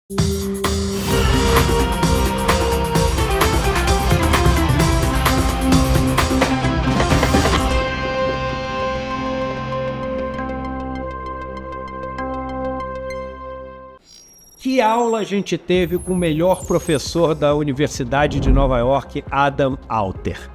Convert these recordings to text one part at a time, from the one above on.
Que aula a gente teve com o melhor professor da Universidade de Nova York, Adam Alter.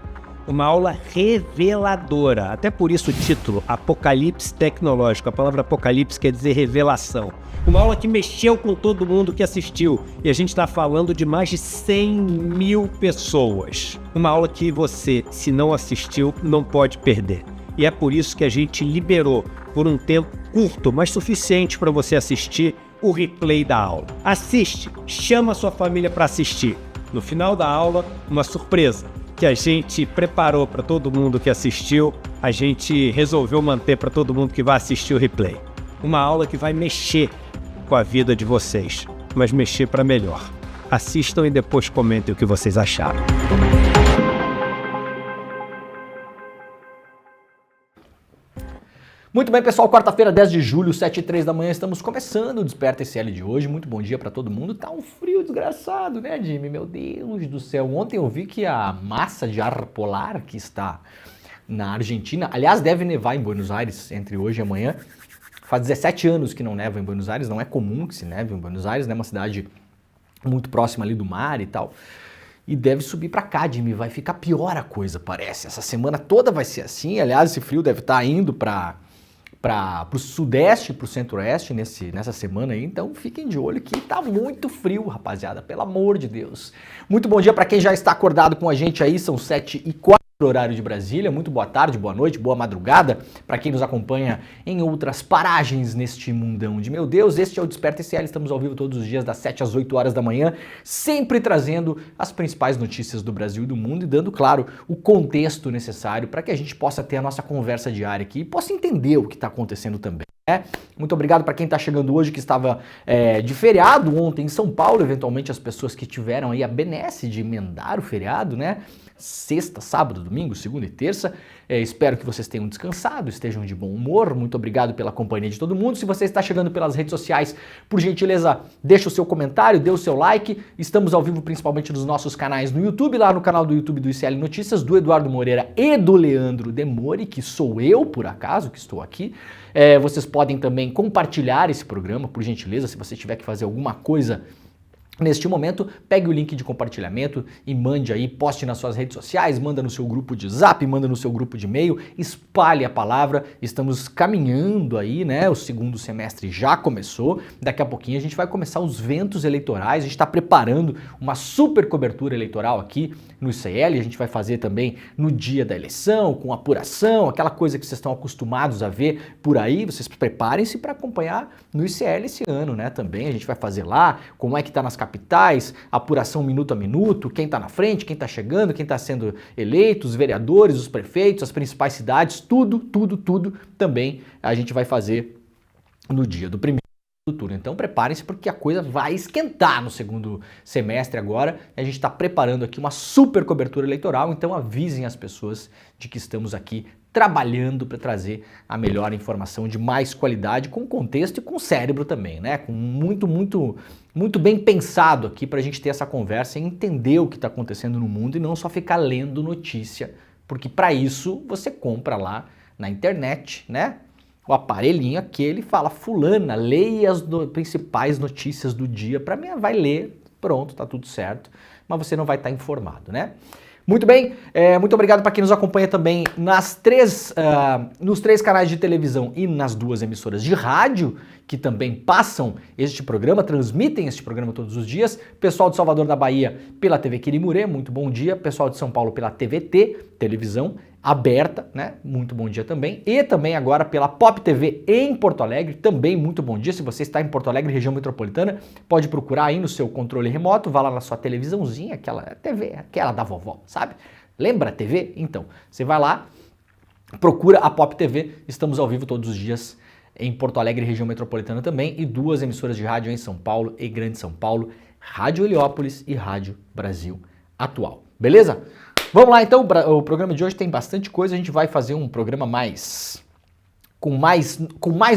Uma aula reveladora, até por isso o título, Apocalipse Tecnológico. A palavra apocalipse quer dizer revelação. Uma aula que mexeu com todo mundo que assistiu. E a gente está falando de mais de 100 mil pessoas. Uma aula que você, se não assistiu, não pode perder. E é por isso que a gente liberou, por um tempo curto, mas suficiente para você assistir, o replay da aula. Assiste, chama a sua família para assistir. No final da aula, uma surpresa que a gente preparou para todo mundo que assistiu, a gente resolveu manter para todo mundo que vai assistir o replay. Uma aula que vai mexer com a vida de vocês, mas mexer para melhor. Assistam e depois comentem o que vocês acharam. Muito bem, pessoal, quarta-feira, 10 de julho, 7h03 da manhã, estamos começando o Desperta ICL de hoje. Muito bom dia para todo mundo. Tá um frio desgraçado, né, Jimmy? Meu Deus do céu. Ontem eu vi que a massa de ar polar que está na Argentina, aliás, deve nevar em Buenos Aires entre hoje e amanhã. Faz 17 anos que não neva em Buenos Aires, não é comum que se neve em Buenos Aires, né? Uma cidade muito próxima ali do mar e tal. E deve subir para cá, Jimmy, vai ficar pior a coisa, parece. Essa semana toda vai ser assim. Aliás, esse frio deve estar indo para o sudeste e para o centro-oeste nessa semana aí, então fiquem de olho que tá muito frio, rapaziada, pelo amor de Deus. Muito bom dia para quem já está acordado com a gente aí, são 7h04 horário de Brasília, muito boa tarde, boa noite, boa madrugada para quem nos acompanha em outras paragens neste mundão de meu Deus. Este é o Desperta ICL, estamos ao vivo todos os dias das 7 às 8 horas da manhã, sempre trazendo as principais notícias do Brasil e do mundo e dando, claro, o contexto necessário para que a gente possa ter a nossa conversa diária aqui e possa entender o que está acontecendo também. Muito obrigado para quem está chegando hoje, que estava de feriado ontem em São Paulo, eventualmente as pessoas que tiveram aí a benesse de emendar o feriado, né? Sexta, sábado, domingo, segunda e terça. Espero que vocês tenham descansado, estejam de bom humor. Muito obrigado pela companhia de todo mundo. Se você está chegando pelas redes sociais, por gentileza, deixa o seu comentário, dê o seu like. Estamos ao vivo principalmente nos nossos canais no YouTube, lá no canal do YouTube do ICL Notícias, do Eduardo Moreira e do Leandro Demori, que sou eu, por acaso, que estou aqui. Vocês podem também compartilhar esse programa, por gentileza, se você tiver que fazer alguma coisa neste momento, pegue o link de compartilhamento e mande aí, poste nas suas redes sociais, manda no seu grupo de Zap, manda no seu grupo de e-mail, espalhe a palavra. Estamos caminhando aí, né? O segundo semestre já começou, daqui a pouquinho a gente vai começar os ventos eleitorais, a gente está preparando uma super cobertura eleitoral aqui no ICL, a gente vai fazer também no dia da eleição, com apuração, aquela coisa que vocês estão acostumados a ver por aí. Vocês preparem-se para acompanhar no ICL esse ano, né? Também a gente vai fazer lá, como é que está nas capitais, apuração minuto a minuto, quem está na frente, quem está chegando, quem está sendo eleito, os vereadores, os prefeitos, as principais cidades, tudo também a gente vai fazer no dia do primeiro turno. Então preparem-se porque a coisa vai esquentar no segundo semestre agora. A gente está preparando aqui uma super cobertura eleitoral, então avisem as pessoas de que estamos aqui trabalhando para trazer a melhor informação de mais qualidade, com contexto e com cérebro também, né? Com muito bem pensado aqui para a gente ter essa conversa e entender o que está acontecendo no mundo e não só ficar lendo notícia, porque para isso você compra lá na internet, né? O aparelhinho aquele fala, fulana, leia as principais notícias do dia. Para mim, vai ler, pronto, tá tudo certo, mas você não vai estar informado, né? Muito bem, muito obrigado para quem nos acompanha também nos três canais de televisão e nas duas emissoras de rádio, que também passam este programa, transmitem este programa todos os dias. Pessoal de Salvador da Bahia pela TV Quirimurê, muito bom dia. Pessoal de São Paulo pela TVT, televisão aberta, né? Muito bom dia também. E também agora pela Pop TV em Porto Alegre, também muito bom dia. Se você está em Porto Alegre, região metropolitana, pode procurar aí no seu controle remoto, vá lá na sua televisãozinha, aquela TV, aquela da vovó, sabe? Lembra a TV? Então, você vai lá, procura a Pop TV, estamos ao vivo todos os dias em Porto Alegre, região metropolitana também, e duas emissoras de rádio em São Paulo e Grande São Paulo, Rádio Heliópolis e Rádio Brasil Atual. Beleza? Vamos lá então, o programa de hoje tem bastante coisa, a gente vai fazer um programa com mais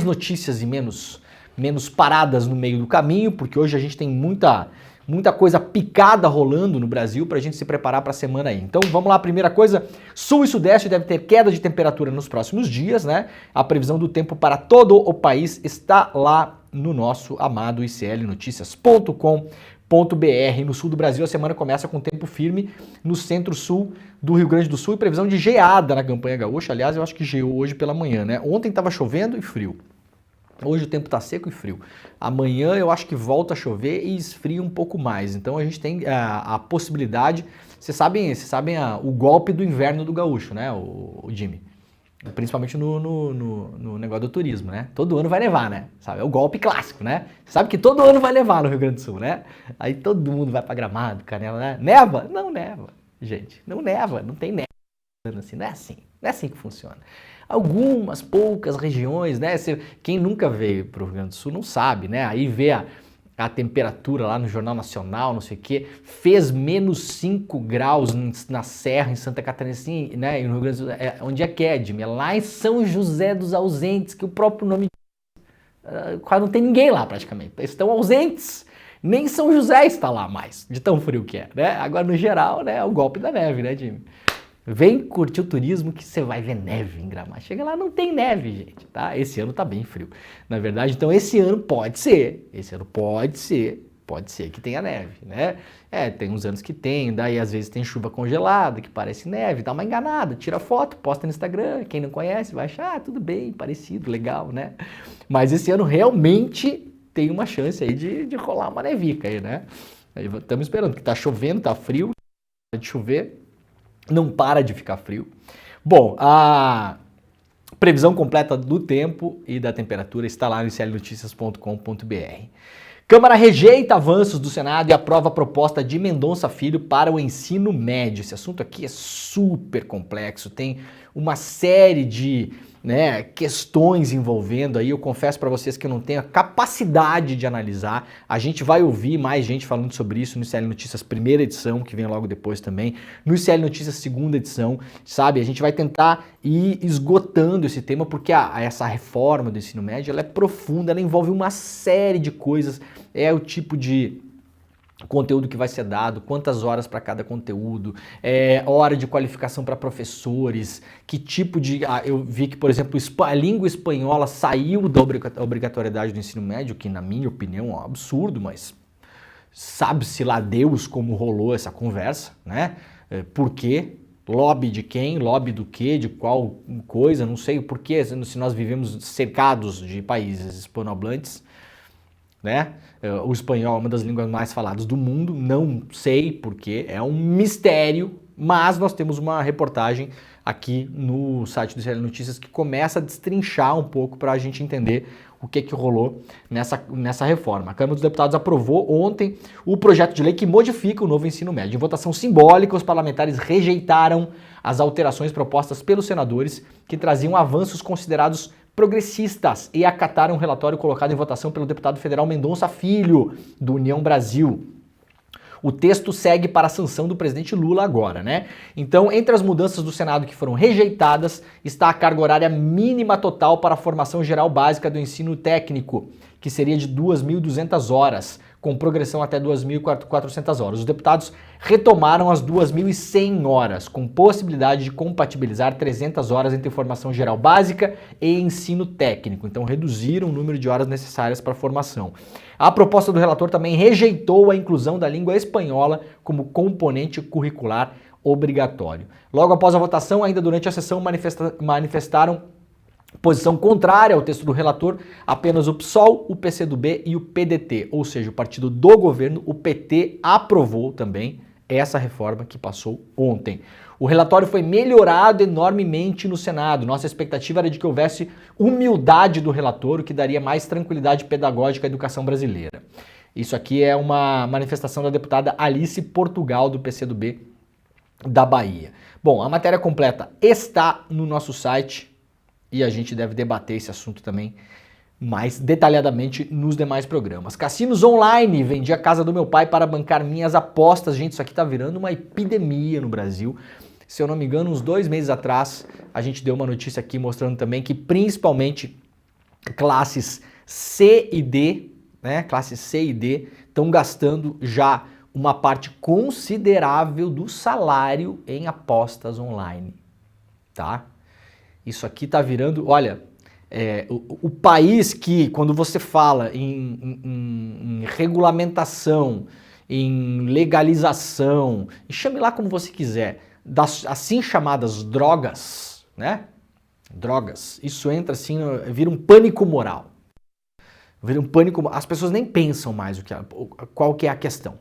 notícias e menos menos paradas no meio do caminho, porque hoje a gente tem muita coisa picada rolando no Brasil para a gente se preparar para a semana aí. Então vamos lá, primeira coisa, sul e sudeste deve ter queda de temperatura nos próximos dias, né? A previsão do tempo para todo o país está lá no nosso amado iclnoticias.com.br. No sul do Brasil a semana começa com tempo firme no centro-sul do Rio Grande do Sul e previsão de geada na campanha gaúcha. Aliás, eu acho que geou hoje pela manhã, né? Ontem estava chovendo e frio. Hoje o tempo está seco e frio. Amanhã eu acho que volta a chover e esfria um pouco mais. Então a gente tem a possibilidade... Vocês sabem o golpe do inverno do gaúcho, né, o Jimmy? Principalmente no negócio do turismo, né? Todo ano vai nevar, né? Sabe? É o golpe clássico, né? Você sabe que todo ano vai nevar no Rio Grande do Sul, né? Aí todo mundo vai pra Gramado, Canela, né? Neva? Não neva, gente. Não neva, não tem neve. Assim, não é assim que funciona. Algumas poucas regiões, né? Quem nunca veio para o Rio Grande do Sul não sabe, né? Aí vê a temperatura lá no Jornal Nacional, não sei o quê, fez menos 5 graus na Serra, em Santa Catarina, assim, né? E no Rio Grande do Sul, onde é que é, Jimmy? É lá em São José dos Ausentes, que o próprio nome quase não tem ninguém lá praticamente. Eles estão ausentes. Nem São José está lá mais, de tão frio que é, né? Agora, no geral, né? É o golpe da neve, né, Jimmy? Vem curtir o turismo que você vai ver neve em Gramado. Chega lá, não tem neve, gente, tá? Esse ano tá bem frio. Na verdade, então esse ano pode ser que tenha neve, né? Tem uns anos que tem, daí às vezes tem chuva congelada, que parece neve, dá uma enganada, tira foto, posta no Instagram, quem não conhece vai achar, tudo bem, parecido, legal, né? Mas esse ano realmente tem uma chance aí de rolar uma nevica aí, né? Estamos esperando, que tá chovendo, tá frio, de chover. Não para de ficar frio. Bom, a previsão completa do tempo e da temperatura está lá no iclnoticias.com.br. Câmara rejeita avanços do Senado e aprova a proposta de Mendonça Filho para o ensino médio. Esse assunto aqui é super complexo, tem uma série de questões envolvendo aí. Eu confesso para vocês que eu não tenho a capacidade de analisar. A gente vai ouvir mais gente falando sobre isso no ICL Notícias primeira edição, que vem logo depois também, no ICL Notícias segunda edição, sabe? A gente vai tentar ir esgotando esse tema, porque essa reforma do ensino médio ela é profunda, ela envolve uma série de coisas, é o tipo de conteúdo que vai ser dado, quantas horas para cada conteúdo, hora de qualificação para professores, que tipo de... eu vi que, por exemplo, a língua espanhola saiu da obrigatoriedade do ensino médio, que na minha opinião é um absurdo, mas sabe-se lá Deus como rolou essa conversa, né? Por quê? Lobby de quem? Lobby do quê? De qual coisa? Não sei o porquê, se nós vivemos cercados de países hispanohablantes, né? O espanhol é uma das línguas mais faladas do mundo, não sei porquê, é um mistério, mas nós temos uma reportagem aqui no site do ICL Notícias que começa a destrinchar um pouco para a gente entender o que rolou nessa reforma. A Câmara dos Deputados aprovou ontem o projeto de lei que modifica o novo ensino médio. Em votação simbólica, os parlamentares rejeitaram as alterações propostas pelos senadores que traziam avanços considerados progressistas e acataram um relatório colocado em votação pelo deputado federal Mendonça Filho, do União Brasil. O texto segue para a sanção do presidente Lula agora, né? Então, entre as mudanças do Senado que foram rejeitadas, está a carga horária mínima total para a formação geral básica do ensino técnico, que seria de 2.200 horas, com progressão até 2.400 horas. Os deputados retomaram as 2.100 horas, com possibilidade de compatibilizar 300 horas entre formação geral básica e ensino técnico. Então reduziram o número de horas necessárias para a formação. A proposta do relator também rejeitou a inclusão da língua espanhola como componente curricular obrigatório. Logo após a votação, ainda durante a sessão, manifestaram posição contrária ao texto do relator apenas o PSOL, o PCdoB e o PDT, ou seja, o partido do governo, o PT, aprovou também essa reforma que passou ontem. O relatório foi melhorado enormemente no Senado. Nossa expectativa era de que houvesse humildade do relator, o que daria mais tranquilidade pedagógica à educação brasileira. Isso aqui é uma manifestação da deputada Alice Portugal, do PCdoB da Bahia. Bom, a matéria completa está no nosso site, e a gente deve debater esse assunto também mais detalhadamente nos demais programas. Cassinos online, vendi a casa do meu pai para bancar minhas apostas. Gente, isso aqui tá virando uma epidemia no Brasil. Se eu não me engano, uns 2 meses atrás, a gente deu uma notícia aqui mostrando também que principalmente classes C e D, né, classe C e D, estão gastando já uma parte considerável do salário em apostas online, tá? Isso aqui tá virando, olha, o país que, quando você fala em regulamentação, em legalização, e chame lá como você quiser, das assim chamadas drogas, né? Drogas, isso entra assim, vira um pânico moral. Vira um pânico, as pessoas nem pensam mais qual que é a questão.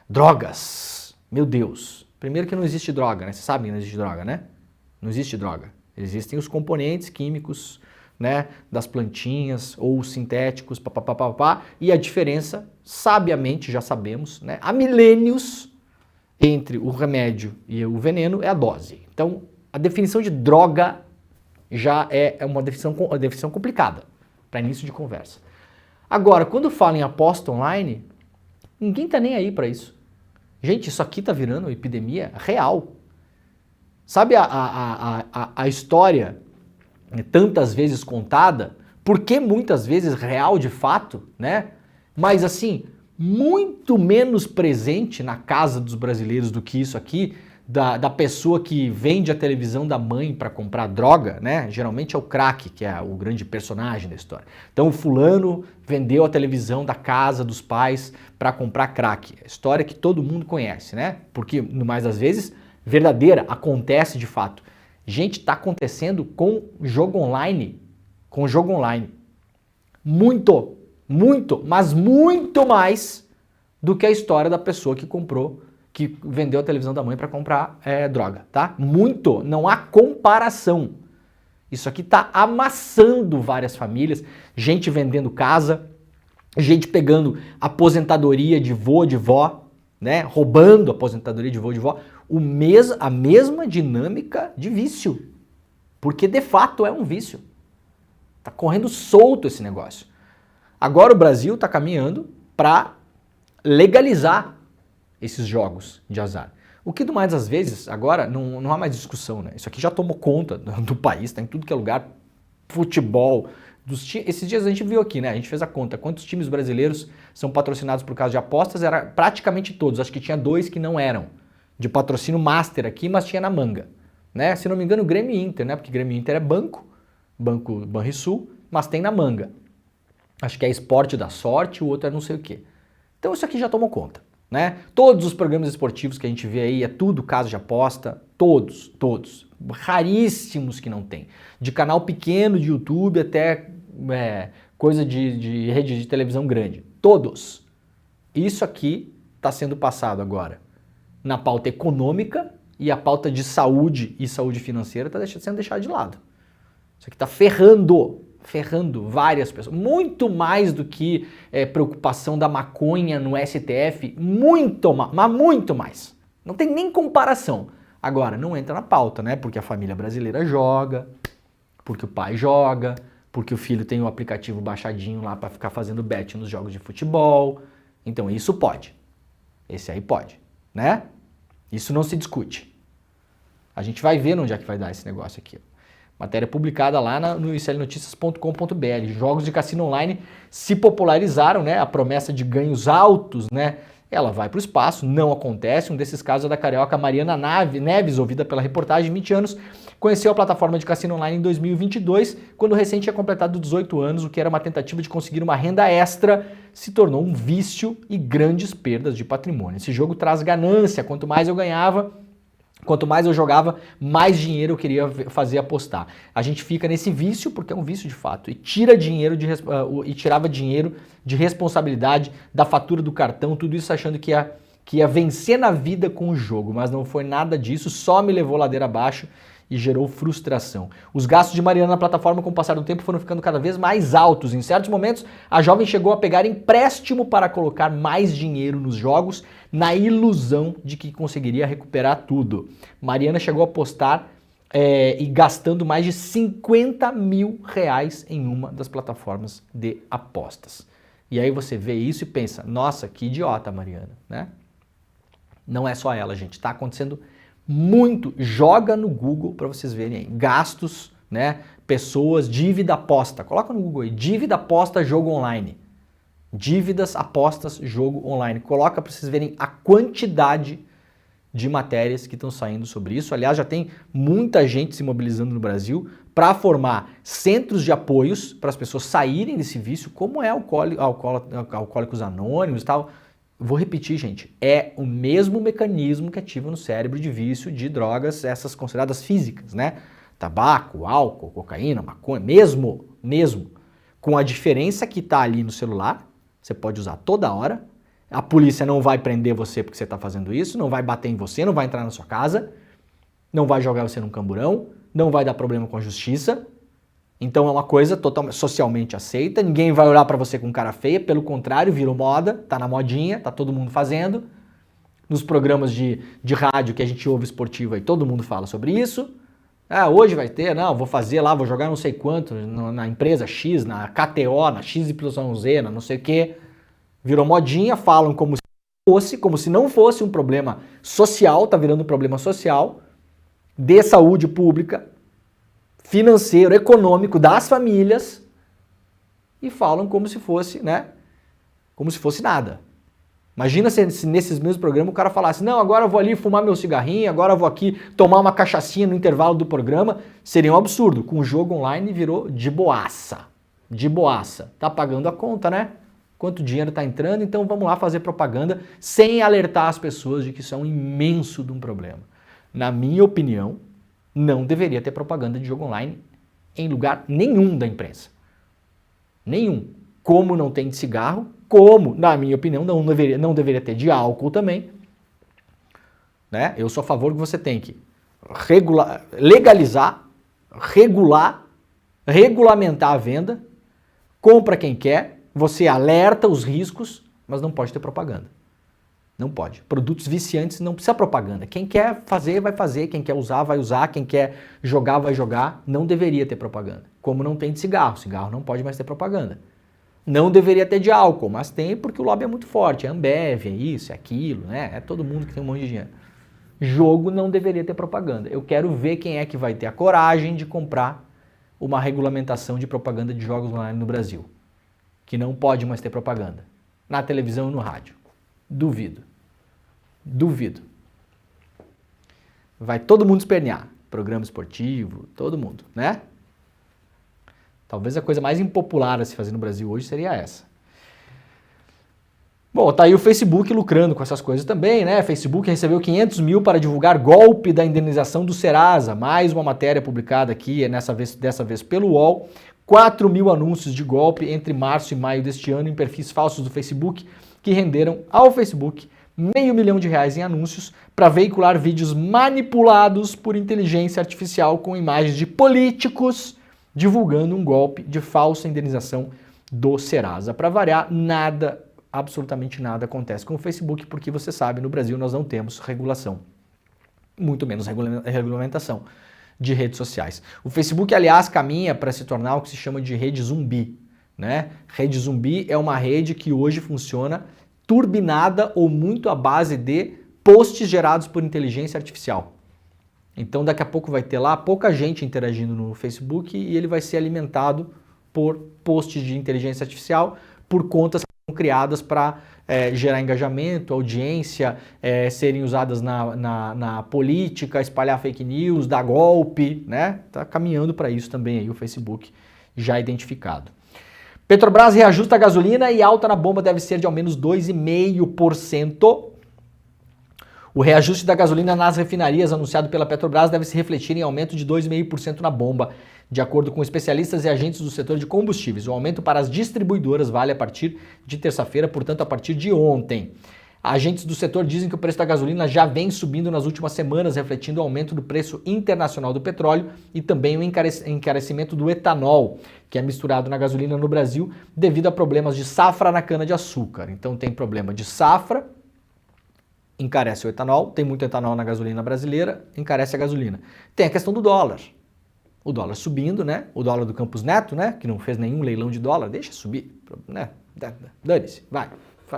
Drogas, meu Deus. Primeiro que não existe droga, né? Você sabe que não existe droga, né? Não existe droga. Existem os componentes químicos, né, das plantinhas ou sintéticos, papapá, e a diferença, sabiamente, já sabemos, né, há milênios entre o remédio e o veneno é a dose. Então, a definição de droga já é uma definição complicada para início de conversa. Agora, quando fala em aposta online, ninguém tá nem aí para isso. Gente, isso aqui tá virando uma epidemia real. Sabe a história tantas vezes contada, porque muitas vezes real de fato, né? Mas assim, muito menos presente na casa dos brasileiros do que isso aqui, da pessoa que vende a televisão da mãe para comprar droga, né? Geralmente é o crack, que é o grande personagem da história. Então o fulano vendeu a televisão da casa dos pais para comprar crack. É a história que todo mundo conhece, né? Porque, no mais das vezes, verdadeira, acontece de fato. Gente, está acontecendo com jogo online. Com jogo online. Muito, mas muito mais do que a história da pessoa que comprou, que vendeu a televisão da mãe para comprar droga, tá? Muito, não há comparação. Isso aqui está amassando várias famílias, gente vendendo casa, gente pegando aposentadoria de vô, de vó, né? Roubando a aposentadoria de vô, de vó. A mesma dinâmica de vício. Porque de fato é um vício. Tá correndo solto esse negócio. Agora o Brasil está caminhando para legalizar esses jogos de azar. O que, do mais às vezes, agora não há mais discussão, né? Isso aqui já tomou conta do país, está em tudo que é lugar. Futebol. Esses dias a gente viu aqui, né? A gente fez a conta. Quantos times brasileiros são patrocinados por causa de apostas? Era praticamente todos. Acho que tinha 2 que não eram. De patrocínio master aqui, mas tinha na manga. Né? Se não me engano, o Grêmio e Inter, né? Porque Grêmio e Inter é Banco Banrisul, mas tem na manga. Acho que é Esporte da Sorte, o outro é não sei o quê. Então isso aqui já tomou conta. Né? Todos os programas esportivos que a gente vê aí é tudo caso de aposta, todos. Raríssimos que não tem. De canal pequeno de YouTube até coisa de rede de televisão grande. Todos. Isso aqui está sendo passado agora na pauta econômica e a pauta de saúde e saúde financeira está sendo deixada de lado. Isso aqui está ferrando várias pessoas, muito mais do que preocupação da maconha no STF, mas muito mais. Não tem nem comparação. Agora, não entra na pauta, né? Porque a família brasileira joga, porque o pai joga, porque o filho tem o aplicativo baixadinho lá para ficar fazendo bet nos jogos de futebol. Então isso pode. Esse aí pode, né? Isso não se discute. A gente vai ver onde é que vai dar esse negócio aqui. Matéria publicada lá no iclnoticias.com.br. Jogos de cassino online se popularizaram, né? A promessa de ganhos altos, né? Ela vai para o espaço, não acontece. Um desses casos é da carioca Mariana Neves, ouvida pela reportagem, 20 anos, conheceu a plataforma de cassino online em 2022, quando recém tinha completado 18 anos, o que era uma tentativa de conseguir uma renda extra, se tornou um vício e grandes perdas de patrimônio. Esse jogo traz ganância, quanto mais eu ganhava, quanto mais eu jogava, mais dinheiro eu queria fazer apostar. A gente fica nesse vício, porque é um vício de fato, e tirava dinheiro de responsabilidade da fatura do cartão, tudo isso achando que ia vencer na vida com o jogo, mas não foi nada disso, só me levou ladeira abaixo e gerou frustração. Os gastos de Mariana na plataforma, com o passar do tempo, foram ficando cada vez mais altos. Em certos momentos, a jovem chegou a pegar empréstimo para colocar mais dinheiro nos jogos, na ilusão de que conseguiria recuperar tudo. Mariana chegou a apostar e gastando mais de 50 mil reais em uma das plataformas de apostas. E aí você vê isso e pensa, nossa, que idiota, Mariana, né? Não é só ela, gente, tá acontecendo muito. Joga no Google para vocês verem aí. Gastos, né? pessoas, dívida aposta. Coloca no Google aí, dívida aposta jogo online. Dívidas, apostas, jogo online. Coloca para vocês verem a quantidade de matérias que estão saindo sobre isso. Aliás, já tem muita gente se mobilizando no Brasil para formar centros de apoios para as pessoas saírem desse vício, como é Alcoólicos Anônimos e tal. Vou repetir, gente, é o mesmo mecanismo que ativa no cérebro de vício de drogas, essas consideradas físicas, né? Tabaco, álcool, cocaína, maconha, mesmo, com a diferença que está ali no celular, você pode usar toda hora, a polícia não vai prender você porque você está fazendo isso, não vai bater em você, não vai entrar na sua casa, não vai jogar você num camburão, não vai dar problema com a justiça, então é uma coisa totalmente socialmente aceita, ninguém vai olhar para você com cara feia, pelo contrário, virou moda, tá na modinha, tá todo mundo fazendo, nos programas de rádio que a gente ouve esportivo aí, todo mundo fala sobre isso. Ah, hoje vai ter, não, vou fazer lá, vou jogar não sei quanto na empresa X, na KTO, na XYZ, na não sei o quê. Virou modinha, falam como se não fosse um problema social, tá virando um problema social, de saúde pública, financeiro, econômico, das famílias, e falam como se fosse, né, como se fosse nada. Imagina se nesses mesmos programas o cara falasse, não, agora eu vou ali fumar meu cigarrinho, agora eu vou aqui tomar uma cachaçinha no intervalo do programa. Seria um absurdo. Com o jogo online virou de boaça. De boaça. Tá pagando a conta, né? Quanto dinheiro tá entrando, então vamos lá fazer propaganda sem alertar as pessoas de que isso é um imenso de um problema. Na minha opinião, não deveria ter propaganda de jogo online em lugar nenhum da imprensa. Nenhum. Como não tem de cigarro, como, na minha opinião, não deveria ter de álcool também, né? Eu sou a favor que você tem que legalizar, regulamentar a venda, compra quem quer, você alerta os riscos, mas não pode ter propaganda. Não pode. Produtos viciantes não precisa propaganda. Quem quer fazer, vai fazer, quem quer usar, vai usar, quem quer jogar, vai jogar. Não deveria ter propaganda. Como não tem de cigarro. Cigarro não pode mais ter propaganda. Não deveria ter de álcool, mas tem porque o lobby é muito forte. É Ambev, é isso, é aquilo, né? É todo mundo que tem um monte de dinheiro. Jogo não deveria ter propaganda. Eu quero ver quem é que vai ter a coragem de comprar uma regulamentação de propaganda de jogos online no Brasil. Que não pode mais ter propaganda. Na televisão e no rádio. Duvido. Duvido. Vai todo mundo espernear. Programa esportivo, todo mundo, né? Talvez a coisa mais impopular a se fazer no Brasil hoje seria essa. Bom, tá aí o Facebook lucrando com essas coisas também, né? Facebook recebeu 500 mil para divulgar golpe da indenização do Serasa. Mais uma matéria publicada aqui, dessa vez pelo UOL. 4 mil anúncios de golpe entre março e maio deste ano em perfis falsos do Facebook, que renderam ao Facebook R$500 mil em anúncios para veicular vídeos manipulados por inteligência artificial com imagens de políticos divulgando um golpe de falsa indenização do Serasa. Para variar, nada, absolutamente nada acontece com o Facebook, porque você sabe, no Brasil nós não temos regulação, muito menos regulamentação de redes sociais. O Facebook, aliás, caminha para se tornar o que se chama de rede zumbi, né? Rede zumbi é uma rede que hoje funciona turbinada ou muito à base de posts gerados por inteligência artificial. Então daqui a pouco vai ter lá pouca gente interagindo no Facebook e ele vai ser alimentado por posts de inteligência artificial, por contas que são criadas para gerar engajamento, audiência, serem usadas na política, espalhar fake news, dar golpe, né? Tá caminhando para isso também aí o Facebook já identificado. Petrobras reajusta a gasolina e alta na bomba deve ser de ao menos 2,5%. O reajuste da gasolina nas refinarias anunciado pela Petrobras deve se refletir em aumento de 2,5% na bomba. De acordo com especialistas e agentes do setor de combustíveis, o aumento para as distribuidoras vale a partir de terça-feira, portanto a partir de ontem. Agentes do setor dizem que o preço da gasolina já vem subindo nas últimas semanas, refletindo o aumento do preço internacional do petróleo e também o encarecimento do etanol, que é misturado na gasolina no Brasil devido a problemas de safra na cana-de-açúcar. Então tem problema de safra, encarece o etanol, tem muito etanol na gasolina brasileira, encarece a gasolina. Tem a questão do dólar. O dólar subindo, né? O dólar do Campos Neto, né? Que não fez nenhum leilão de dólar, deixa subir, né? Dane-se, vai.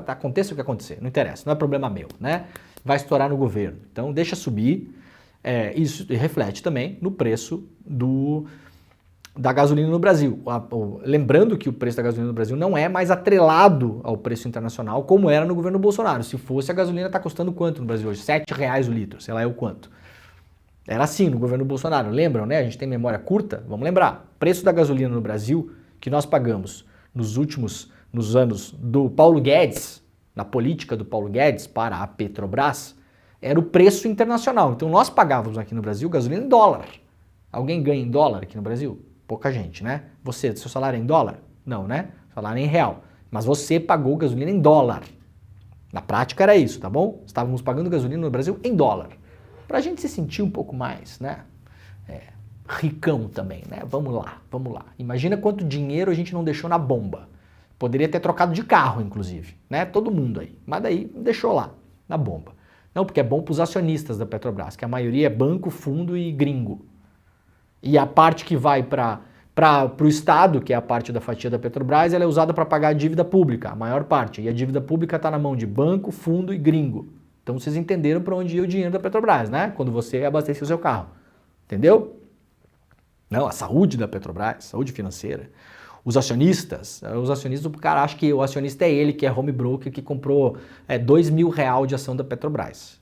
Aconteça o que acontecer, não interessa, não é problema meu, né? Vai estourar no governo. Então deixa subir, isso reflete também no preço da gasolina no Brasil. Lembrando que o preço da gasolina no Brasil não é mais atrelado ao preço internacional como era no governo Bolsonaro. Se fosse, a gasolina está custando quanto no Brasil hoje? R$7 o litro, sei lá eu quanto. Era assim no governo Bolsonaro, lembram, né? A gente tem memória curta, vamos lembrar. Preço da gasolina no Brasil que nós pagamos nos anos do Paulo Guedes, na política do Paulo Guedes para a Petrobras, era o preço internacional. Então nós pagávamos aqui no Brasil gasolina em dólar. Alguém ganha em dólar aqui no Brasil? Pouca gente, né? Você, seu salário é em dólar? Não, né? Salário é em real. Mas você pagou gasolina em dólar. Na prática era isso, tá bom? Estávamos pagando gasolina no Brasil em dólar. Pra gente se sentir um pouco mais, né? Ricão também, né? Vamos lá, vamos lá. Imagina quanto dinheiro a gente não deixou na bomba. Poderia ter trocado de carro, inclusive, né? Todo mundo aí. Mas daí deixou lá, na bomba. Não, porque é bom pros acionistas da Petrobras, que a maioria é banco, fundo e gringo. E a parte que vai para o Estado, que é a parte da fatia da Petrobras, ela é usada para pagar a dívida pública, a maior parte. E a dívida pública está na mão de banco, fundo e gringo. Então vocês entenderam para onde ia o dinheiro da Petrobras, né? Quando você abastecia o seu carro. Entendeu? Não, a saúde da Petrobras, saúde financeira. Os acionistas, o cara acha que o acionista é ele, que é home broker, que comprou R$2.000 de ação da Petrobras.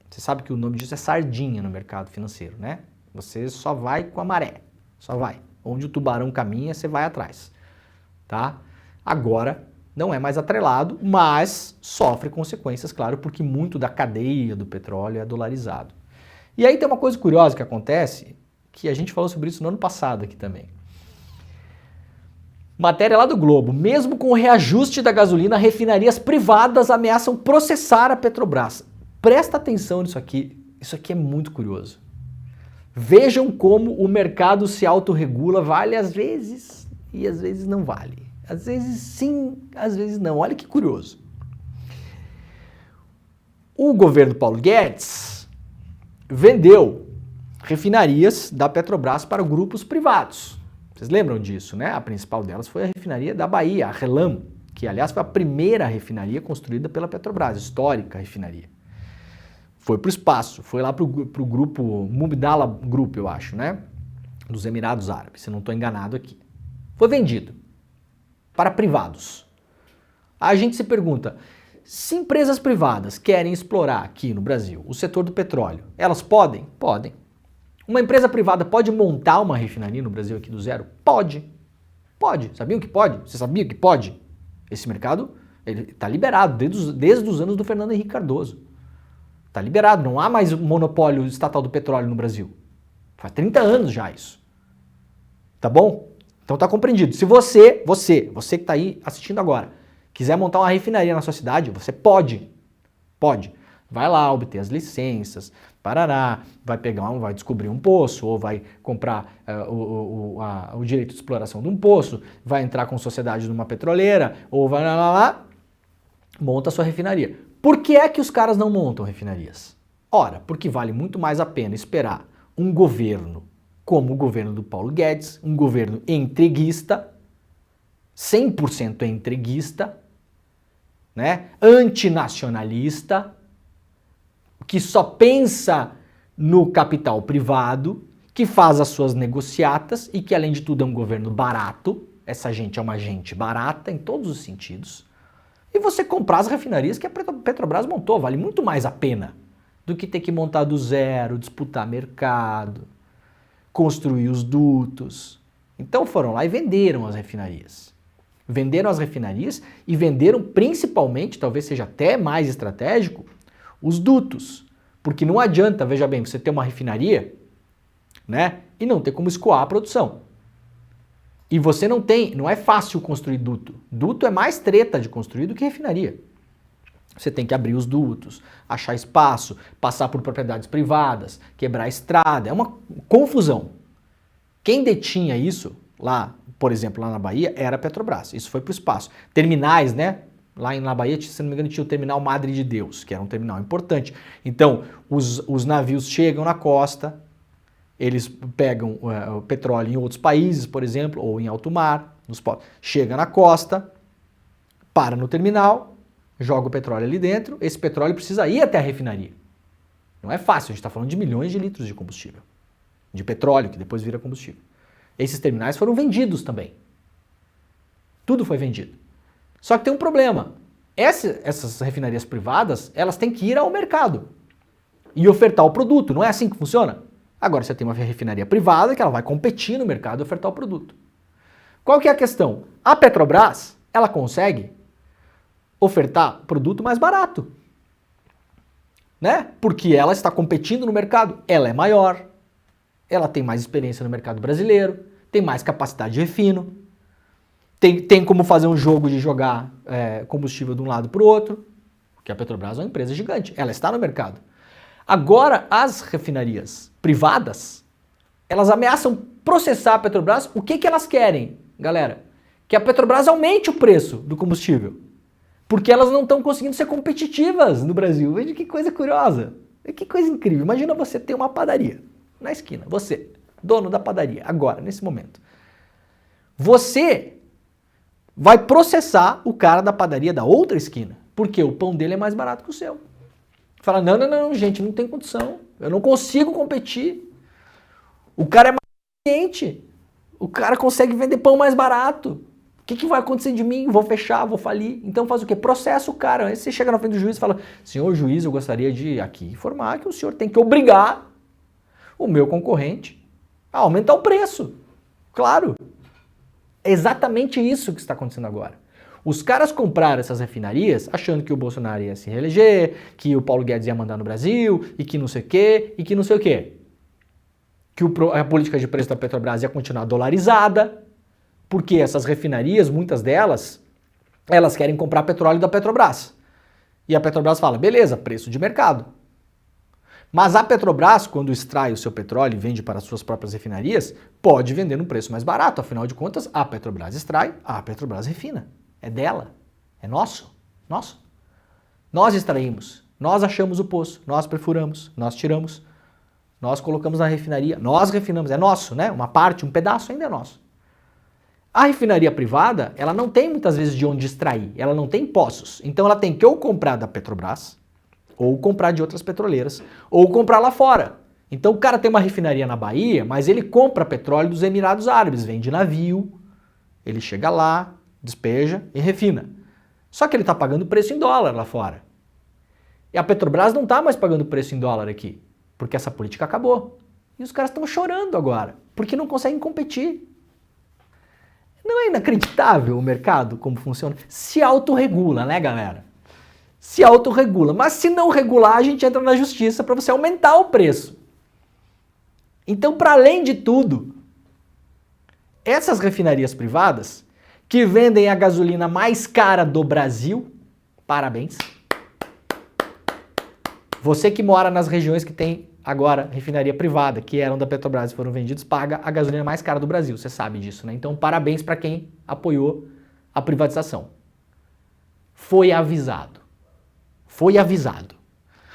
Você sabe que o nome disso é sardinha no mercado financeiro, né? Você só vai com a maré, só vai. Onde o tubarão caminha, você vai atrás, tá? Agora, não é mais atrelado, mas sofre consequências, claro, porque muito da cadeia do petróleo é dolarizado. E aí tem uma coisa curiosa que acontece, que a gente falou sobre isso no ano passado aqui também. Matéria lá do Globo. Mesmo com o reajuste da gasolina, refinarias privadas ameaçam processar a Petrobras. Presta atenção nisso aqui é muito curioso. Vejam como o mercado se autorregula, vale às vezes e às vezes não vale. Às vezes sim, às vezes não. Olha que curioso. O governo Paulo Guedes vendeu refinarias da Petrobras para grupos privados. Vocês lembram disso, né? A principal delas foi a refinaria da Bahia, a RLAM, que aliás foi a primeira refinaria construída pela Petrobras, histórica refinaria. Foi para o espaço, foi lá para o grupo Mubdala Group, eu acho, né? Dos Emirados Árabes, se não estou enganado aqui. Foi vendido para privados. A gente se pergunta, se empresas privadas querem explorar aqui no Brasil o setor do petróleo, elas podem? Podem. Uma empresa privada pode montar uma refinaria no Brasil aqui do zero? Pode. Pode. Sabiam que pode? Você sabia que pode? Esse mercado está liberado desde os anos do Fernando Henrique Cardoso. Está liberado, não há mais monopólio estatal do petróleo no Brasil. Faz 30 anos já isso. Tá bom? Então tá compreendido. Se você que está aí assistindo agora, quiser montar uma refinaria na sua cidade, você pode. Pode. Vai lá obter as licenças, parará, vai descobrir um poço, ou vai comprar o direito de exploração de um poço, vai entrar com sociedade numa petroleira, ou vai lá, monta a sua refinaria. Por que é que os caras não montam refinarias? Ora, porque vale muito mais a pena esperar um governo como o governo do Paulo Guedes, um governo entreguista, 100% entreguista, né? Antinacionalista, que só pensa no capital privado, que faz as suas negociatas e que, além de tudo, é um governo barato. Essa gente é uma gente barata em todos os sentidos. E você comprar as refinarias que a Petrobras montou, vale muito mais a pena do que ter que montar do zero, disputar mercado, construir os dutos. Então foram lá e venderam as refinarias. Venderam as refinarias e venderam principalmente, talvez seja até mais estratégico, os dutos. Porque não adianta, veja bem, você ter uma refinaria, né, e não ter como escoar a produção. E você não é fácil construir duto. Duto é mais treta de construir do que refinaria. Você tem que abrir os dutos, achar espaço, passar por propriedades privadas, quebrar a estrada. É uma confusão. Quem detinha isso lá, por exemplo, lá na Bahia, era a Petrobras. Isso foi para o espaço. Terminais, né? Lá na Bahia, se não me engano, tinha o terminal Madre de Deus, que era um terminal importante. Então, os navios chegam na costa, eles pegam o petróleo em outros países, por exemplo, ou em alto mar, chega na costa, para no terminal, joga o petróleo ali dentro, esse petróleo precisa ir até a refinaria. Não é fácil, a gente está falando de milhões de litros de combustível, de petróleo que depois vira combustível. Esses terminais foram vendidos também. Tudo foi vendido. Só que tem um problema. Essas refinarias privadas, elas têm que ir ao mercado e ofertar o produto. Não é assim que funciona? Agora você tem uma refinaria privada que ela vai competir no mercado e ofertar o produto. Qual que é a questão? A Petrobras, ela consegue ofertar produto mais barato, né? Porque ela está competindo no mercado, ela é maior, ela tem mais experiência no mercado brasileiro, tem mais capacidade de refino, tem como fazer um jogo de jogar combustível de um lado para o outro, porque a Petrobras é uma empresa gigante, ela está no mercado. Agora, as refinarias privadas, elas ameaçam processar a Petrobras. O que elas querem, galera? Que a Petrobras aumente o preço do combustível, porque elas não estão conseguindo ser competitivas no Brasil. Veja que coisa curiosa, que coisa incrível. Imagina você ter uma padaria na esquina, você, dono da padaria, agora, nesse momento. Você vai processar o cara da padaria da outra esquina, porque o pão dele é mais barato que o seu. Fala, não, gente, não tem condição, eu não consigo competir. O cara é mais eficiente, o cara consegue vender pão mais barato. O que vai acontecer de mim? Vou fechar, vou falir. Então faz o quê? Processa o cara. Aí você chega na frente do juiz e fala, senhor juiz, eu gostaria de aqui informar que o senhor tem que obrigar o meu concorrente a aumentar o preço. Claro. É exatamente isso que está acontecendo agora. Os caras compraram essas refinarias achando que o Bolsonaro ia se reeleger, que o Paulo Guedes ia mandar no Brasil, e que não sei o quê, e que não sei o quê. Que a política de preço da Petrobras ia continuar dolarizada, porque essas refinarias, muitas delas, elas querem comprar petróleo da Petrobras. E a Petrobras fala, beleza, preço de mercado. Mas a Petrobras, quando extrai o seu petróleo e vende para as suas próprias refinarias, pode vender num preço mais barato. Afinal de contas, a Petrobras extrai, a Petrobras refina. É dela. É nosso. Nosso. Nós extraímos. Nós achamos o poço. Nós perfuramos. Nós tiramos. Nós colocamos na refinaria. Nós refinamos. É nosso, né? Uma parte, um pedaço ainda é nosso. A refinaria privada, ela não tem muitas vezes de onde extrair. Ela não tem poços. Então ela tem que ou comprar da Petrobras, ou comprar de outras petroleiras, ou comprar lá fora. Então o cara tem uma refinaria na Bahia, mas ele compra petróleo dos Emirados Árabes, vem de navio, ele chega lá, despeja e refina. Só que ele está pagando preço em dólar lá fora. E a Petrobras não está mais pagando preço em dólar aqui, porque essa política acabou. E os caras estão chorando agora, porque não conseguem competir. Não é inacreditável o mercado, como funciona? Se autorregula, né, galera? Se autorregula. Mas se não regular, a gente entra na justiça para você aumentar o preço. Então, para além de tudo, essas refinarias privadas que vendem a gasolina mais cara do Brasil, parabéns. Você que mora nas regiões que tem agora refinaria privada, que eram da Petrobras e foram vendidos, paga a gasolina mais cara do Brasil. Você sabe disso, né? Então, parabéns para quem apoiou a privatização. Foi avisado. Foi avisado.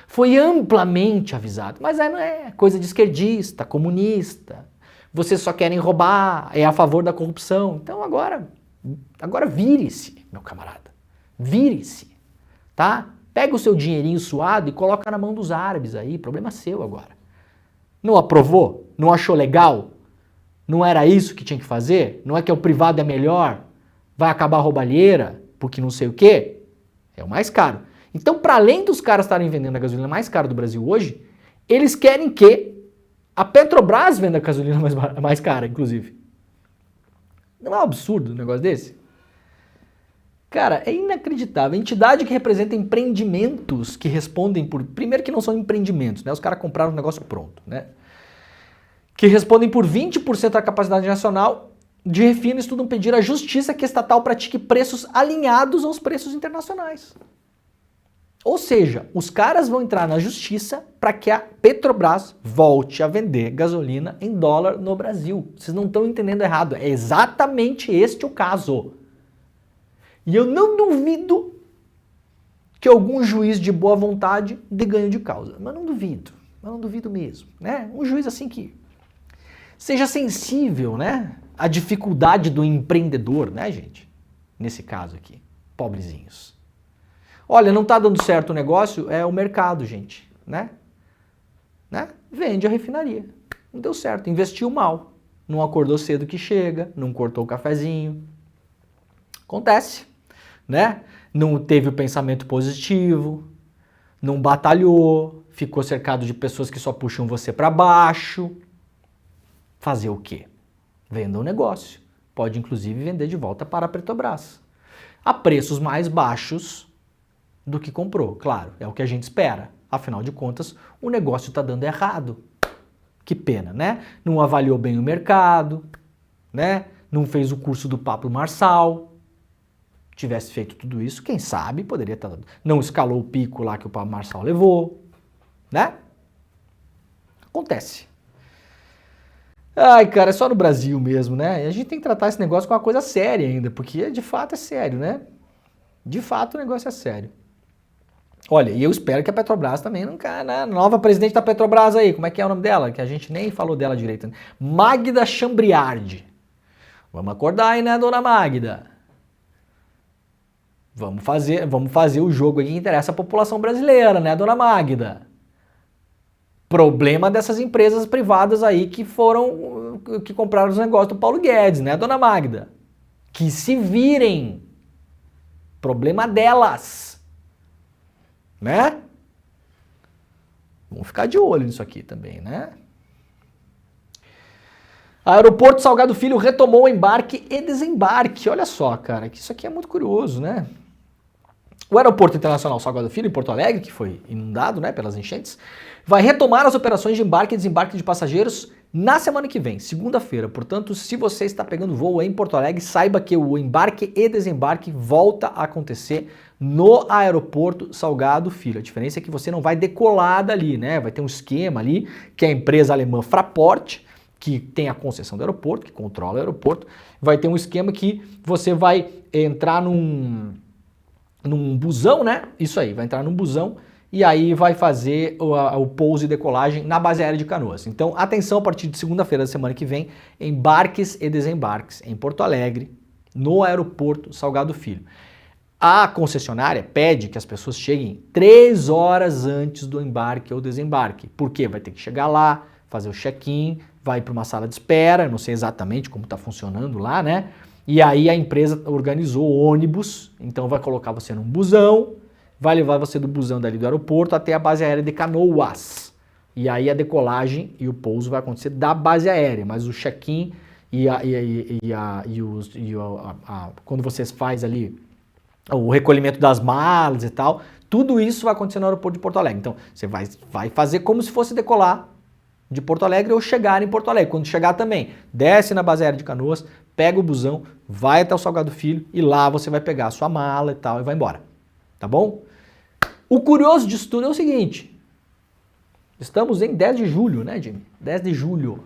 Foi amplamente avisado. Mas não é coisa de esquerdista, comunista. Vocês só querem roubar, é a favor da corrupção. Então agora vire-se, meu camarada. Vire-se, tá? Pega o seu dinheirinho suado e coloca na mão dos árabes aí. Problema seu agora. Não aprovou? Não achou legal? Não era isso que tinha que fazer? Não é que o privado é melhor? Vai acabar a roubalheira? Porque não sei o quê? É o mais caro. Então, para além dos caras estarem vendendo a gasolina mais cara do Brasil hoje, eles querem que a Petrobras venda a gasolina mais cara, inclusive. Não é um absurdo um negócio desse? Cara, é inacreditável. A entidade que representa empreendimentos que respondem por... Primeiro que não são empreendimentos, né? Os caras compraram um negócio pronto, né? Que respondem por 20% da capacidade nacional de refino, estudam pedir à justiça que a estatal pratique preços alinhados aos preços internacionais. Ou seja, os caras vão entrar na justiça para que a Petrobras volte a vender gasolina em dólar no Brasil. Vocês não estão entendendo errado. É exatamente este o caso. E eu não duvido que algum juiz de boa vontade dê ganho de causa. Mas não duvido mesmo, né? Um juiz assim que seja sensível, né? À dificuldade do empreendedor, né, gente? Nesse caso aqui, pobrezinhos. Olha, não está dando certo o negócio, é o mercado, gente, né? Vende a refinaria. Não deu certo, investiu mal. não acordou cedo que chega, não cortou o cafezinho. Acontece, né? Não teve o pensamento positivo, não batalhou, ficou cercado de pessoas que só puxam você para baixo. Fazer o quê? Venda um negócio. Pode inclusive vender de volta para a Petrobras. A preços mais baixos do que comprou. Claro, é o que a gente espera. Afinal de contas, o negócio está dando errado. Que pena, né? Não avaliou bem o mercado, né? Não fez o curso do Pablo Marçal. Tivesse feito tudo isso, quem sabe poderia estar... Não escalou o pico lá que o Pablo Marçal levou, né? Acontece. Ai, cara, é só no Brasil mesmo, né? E a gente tem que tratar esse negócio com uma coisa séria ainda, porque de fato é sério, né? De fato o negócio é sério. Olha, e eu espero que a Petrobras também não caia, né? Nova presidente da Petrobras aí, como é que é o nome dela? Que a gente nem falou dela direito. Né? Magda Chambriardi. Vamos acordar aí, né, dona Magda? Vamos fazer o jogo aí que interessa a população brasileira, né, dona Magda? Problema dessas empresas privadas aí que compraram os negócios do Paulo Guedes, né, dona Magda? Que se virem. Problema delas. Né? Vamos ficar de olho nisso aqui também, né? Aeroporto Salgado Filho retomou o embarque e desembarque. Olha só, cara, que isso aqui é muito curioso, né? O Aeroporto Internacional Salgado Filho, em Porto Alegre, que foi inundado, né, pelas enchentes, vai retomar as operações de embarque e desembarque de passageiros na semana que vem, segunda-feira. Portanto, se você está pegando voo em Porto Alegre, saiba que o embarque e desembarque volta a acontecer no Aeroporto Salgado Filho. A diferença é que você não vai decolar dali, né? Vai ter um esquema ali que a empresa alemã Fraport, que tem a concessão do aeroporto, que controla o aeroporto, vai ter um esquema que você vai entrar num busão, né? Isso aí, vai entrar num busão e aí vai fazer o pouso e decolagem na base aérea de Canoas. Então, atenção, a partir de segunda-feira da semana que vem, embarques e desembarques em Porto Alegre, no Aeroporto Salgado Filho. A concessionária pede que as pessoas cheguem 3 horas antes do embarque ou desembarque. Por quê? Vai ter que chegar lá, fazer o check-in, vai para uma sala de espera, não sei exatamente como está funcionando lá, né? E aí a empresa organizou ônibus, então vai colocar você num busão, vai levar você do busão dali do aeroporto até a base aérea de Canoas. E aí a decolagem e o pouso vai acontecer da base aérea, mas o check-in quando você faz ali o recolhimento das malas e tal, tudo isso vai acontecer no aeroporto de Porto Alegre. Então você vai fazer como se fosse decolar de Porto Alegre ou chegar em Porto Alegre. Quando chegar também, desce na base aérea de Canoas, pega o busão, vai até o Salgado Filho e lá você vai pegar a sua mala e tal e vai embora. Tá bom? O curioso disso tudo é o seguinte. Estamos em 10 de julho, né, Jimmy? 10 de julho.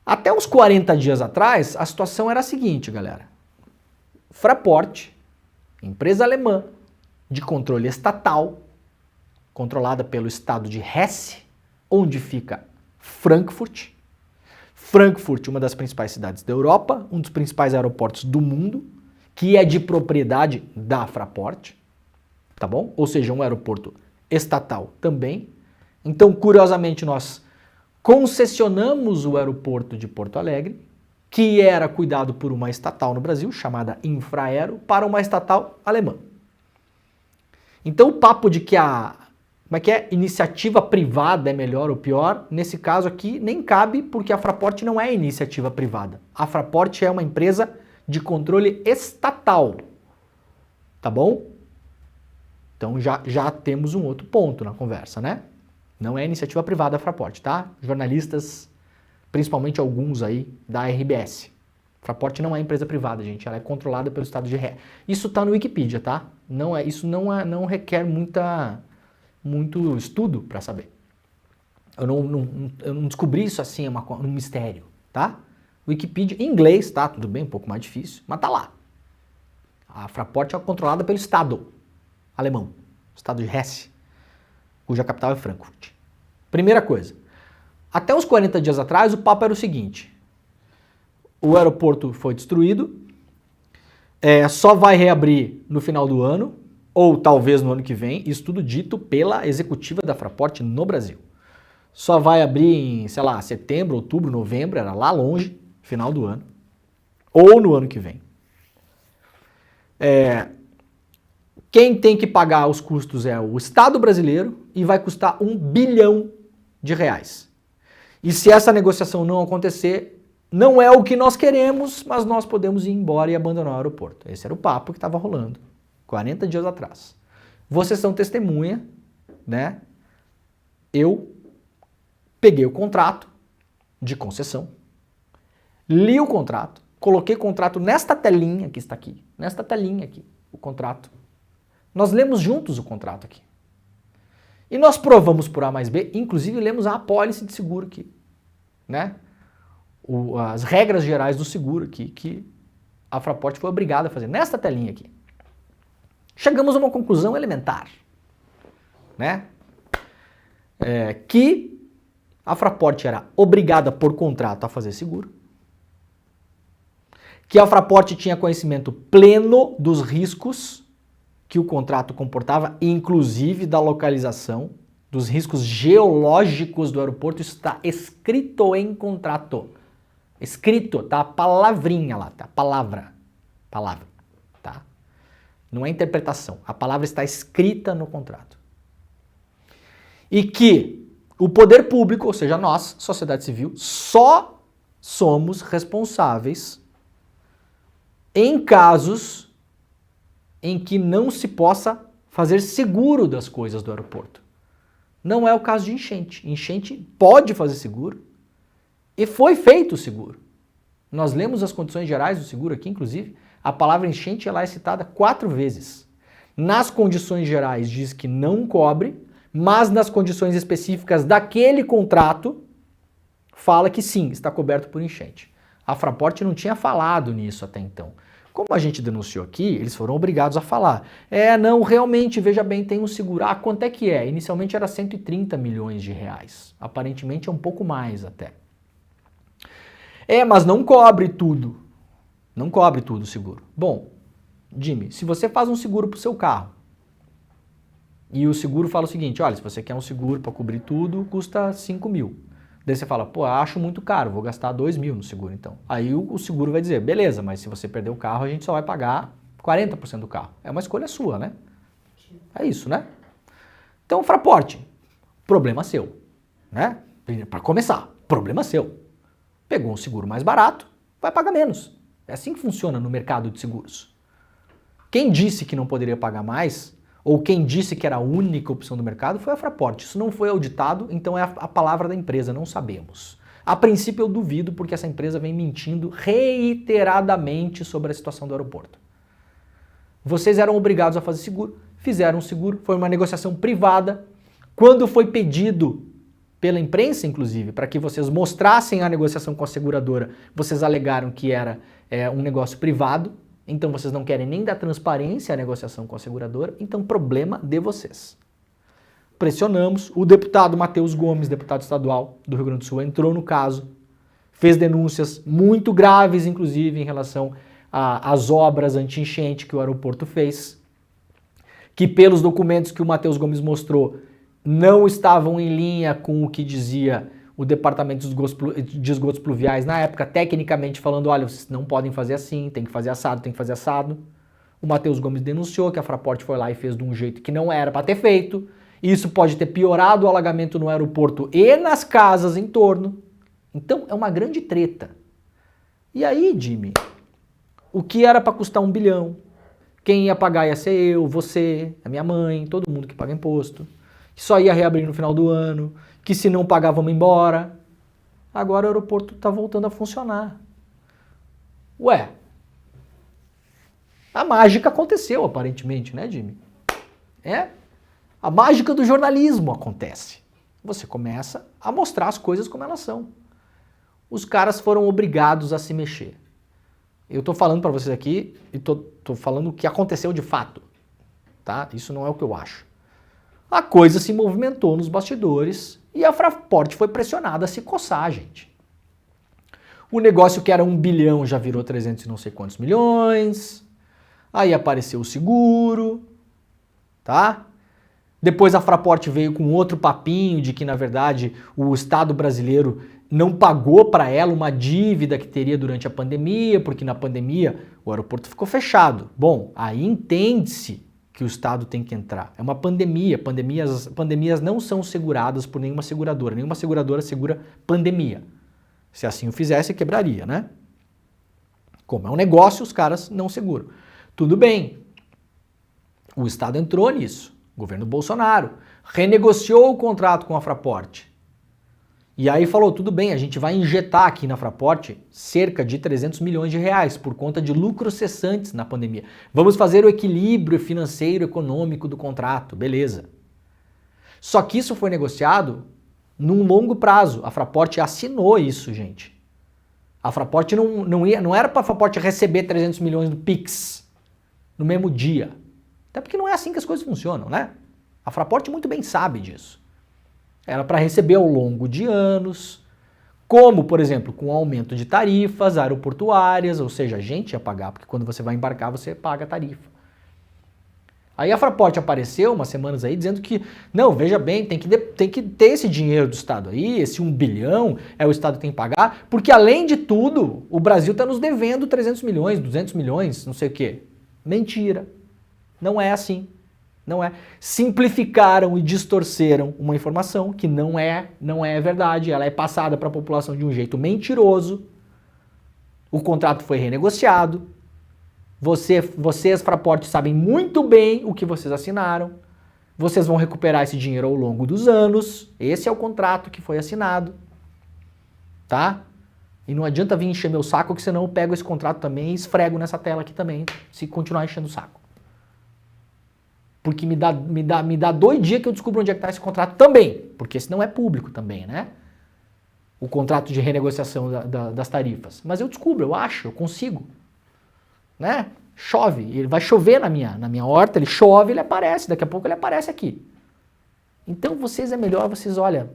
Até uns 40 dias atrás, a situação era a seguinte, galera. Fraport, empresa alemã de controle estatal, controlada pelo estado de Hesse, onde fica Frankfurt. Frankfurt, uma das principais cidades da Europa, um dos principais aeroportos do mundo, que é de propriedade da Fraport, tá bom? Ou seja, um aeroporto estatal também. Então, curiosamente, nós concessionamos o aeroporto de Porto Alegre, que era cuidado por uma estatal no Brasil, chamada Infraero, para uma estatal alemã. Então, o papo de que iniciativa privada é melhor ou pior, nesse caso aqui nem cabe, porque a Fraport não é iniciativa privada. A Fraport é uma empresa de controle estatal, tá bom? Então já temos um outro ponto na conversa, né? Não é iniciativa privada a Fraport, tá? Jornalistas, principalmente alguns aí da RBS. Fraport não é empresa privada, gente, ela é controlada pelo estado de Hesse. Isso tá no Wikipedia, tá? Isso não requer muito estudo para saber. Eu não descobri isso assim, é um mistério, tá? Wikipedia em inglês, tá? Tudo bem, um pouco mais difícil, mas tá lá. A Fraport é controlada pelo Estado alemão, Estado de Hesse, cuja capital é Frankfurt. Primeira coisa, até uns 40 dias atrás o papo era o seguinte, o aeroporto foi destruído, só vai reabrir no final do ano, ou talvez no ano que vem, isso tudo dito pela executiva da Fraport no Brasil. só vai abrir em, sei lá, setembro, outubro, novembro, era lá longe, final do ano, ou no ano que vem. Quem tem que pagar os custos é o Estado brasileiro e vai custar R$1 bilhão. E se essa negociação não acontecer, não é o que nós queremos, mas nós podemos ir embora e abandonar o aeroporto. Esse era o papo que estava rolando 40 dias atrás. Vocês são testemunha, né? Eu peguei o contrato de concessão, li o contrato, coloquei o contrato nesta telinha que está aqui, nesta telinha aqui, o contrato. Nós lemos juntos o contrato aqui. E nós provamos por A mais B, inclusive lemos a apólice de seguro aqui, né? As regras gerais do seguro aqui, que a Fraport foi obrigada a fazer, nesta telinha aqui. Chegamos a uma conclusão elementar, né? Que a Fraport era obrigada por contrato a fazer seguro, que a Fraport tinha conhecimento pleno dos riscos que o contrato comportava, inclusive da localização, dos riscos geológicos do aeroporto. Isso está escrito em contrato. Escrito, tá? A palavrinha lá, tá? Palavra, tá? Não é interpretação. A palavra está escrita no contrato. E que o poder público, ou seja, nós, sociedade civil, só somos responsáveis em casos em que não se possa fazer seguro das coisas do aeroporto. Não é o caso de enchente. Enchente pode fazer seguro e foi feito o seguro. Nós lemos as condições gerais do seguro aqui, inclusive, a palavra enchente ela é citada 4 vezes. Nas condições gerais diz que não cobre, mas nas condições específicas daquele contrato fala que sim, está coberto por enchente. A Fraport não tinha falado nisso até então. Como a gente denunciou aqui, eles foram obrigados a falar. Não, realmente, veja bem, tem um seguro. Ah, quanto é que é? Inicialmente era 130 milhões de reais. Aparentemente é um pouco mais até. Mas não cobre tudo. Não cobre tudo o seguro. Bom, Jimmy, se você faz um seguro para o seu carro, e o seguro fala o seguinte, olha, se você quer um seguro para cobrir tudo, custa 5 mil. Daí você fala, pô, acho muito caro, vou gastar 2 mil no seguro então. Aí o seguro vai dizer, beleza, mas se você perder o carro, a gente só vai pagar 40% do carro. É uma escolha sua, né? É isso, né? Então, Fraport, problema seu, né? Para começar, problema seu. Pegou um seguro mais barato, vai pagar menos. É assim que funciona no mercado de seguros. Quem disse que não poderia pagar mais, ou quem disse que era a única opção do mercado, foi a Fraport. Isso não foi auditado, então é a palavra da empresa, não sabemos. A princípio eu duvido, porque essa empresa vem mentindo reiteradamente sobre a situação do aeroporto. Vocês eram obrigados a fazer seguro, fizeram um seguro, foi uma negociação privada. Quando foi pedido pela imprensa, inclusive, para que vocês mostrassem a negociação com a seguradora, vocês alegaram que era um negócio privado, então vocês não querem nem dar transparência à negociação com a seguradora, então problema de vocês. Pressionamos, o deputado Matheus Gomes, deputado estadual do Rio Grande do Sul, entrou no caso, fez denúncias muito graves, inclusive, em relação às obras anti-enchente que o aeroporto fez, que pelos documentos que o Matheus Gomes mostrou, não estavam em linha com o que dizia o Departamento de Esgotos Pluviais, na época, tecnicamente falando, olha, vocês não podem fazer assim, tem que fazer assado, tem que fazer assado. O Matheus Gomes denunciou que a Fraport foi lá e fez de um jeito que não era para ter feito. Isso pode ter piorado o alagamento no aeroporto e nas casas em torno. Então, é uma grande treta. E aí, Jimmy, o que era para custar 1 bilhão? Quem ia pagar ia ser eu, você, a minha mãe, todo mundo que paga imposto. Que só ia reabrir no final do ano, que se não pagar vamos embora. Agora o aeroporto está voltando a funcionar. Ué, a mágica aconteceu aparentemente, né, Jimmy? A mágica do jornalismo acontece. Você começa a mostrar as coisas como elas são. Os caras foram obrigados a se mexer. Eu estou falando para vocês aqui e tô falando o que aconteceu de fato, tá? Isso não é o que eu acho. A coisa se movimentou nos bastidores e a Fraport foi pressionada a se coçar, gente. O negócio que era 1 bilhão já virou 300 e não sei quantos milhões. Aí apareceu o seguro, tá? Depois a Fraport veio com outro papinho de que, na verdade, o Estado brasileiro não pagou para ela uma dívida que teria durante a pandemia, porque na pandemia o aeroporto ficou fechado. Bom, aí entende-se que o Estado tem que entrar. É uma pandemia. Pandemias não são seguradas por nenhuma seguradora. Nenhuma seguradora segura pandemia. Se assim o fizesse, quebraria, né? Como é um negócio, os caras não seguram. Tudo bem. O Estado entrou nisso. O governo Bolsonaro renegociou o contrato com a Fraport. E aí falou, tudo bem, a gente vai injetar aqui na Fraport cerca de 300 milhões de reais por conta de lucros cessantes na pandemia. Vamos fazer o equilíbrio financeiro, econômico do contrato, beleza. Só que isso foi negociado num longo prazo. A Fraport assinou isso, gente. A Fraport não era para a Fraport receber 300 milhões do Pix no mesmo dia. Até porque não é assim que as coisas funcionam, né? A Fraport muito bem sabe disso. Era para receber ao longo de anos, como, por exemplo, com aumento de tarifas aeroportuárias, ou seja, a gente ia pagar, porque quando você vai embarcar você paga a tarifa. Aí a Fraport apareceu umas semanas aí dizendo que, não, veja bem, tem que ter esse dinheiro do Estado aí, esse 1 bilhão, o Estado que tem que pagar, porque além de tudo, o Brasil está nos devendo 300 milhões, 200 milhões, não sei o quê. Mentira. Não é assim. Não é. Simplificaram e distorceram uma informação que não é verdade. Ela é passada para a população de um jeito mentiroso. O contrato foi renegociado. Vocês, Fraport, sabem muito bem o que vocês assinaram. Vocês vão recuperar esse dinheiro ao longo dos anos. Esse é o contrato que foi assinado. Tá? E não adianta vir encher meu saco, que senão eu pego esse contrato também e esfrego nessa tela aqui também, se continuar enchendo o saco. Porque me dá 2 dias que eu descubro onde é que está esse contrato também. Porque esse não é público também, né? O contrato de renegociação das tarifas. Mas eu descubro, eu acho, eu consigo. Né? Chove, ele vai chover na minha horta, ele chove, ele aparece, daqui a pouco ele aparece aqui. Então vocês é melhor, olha,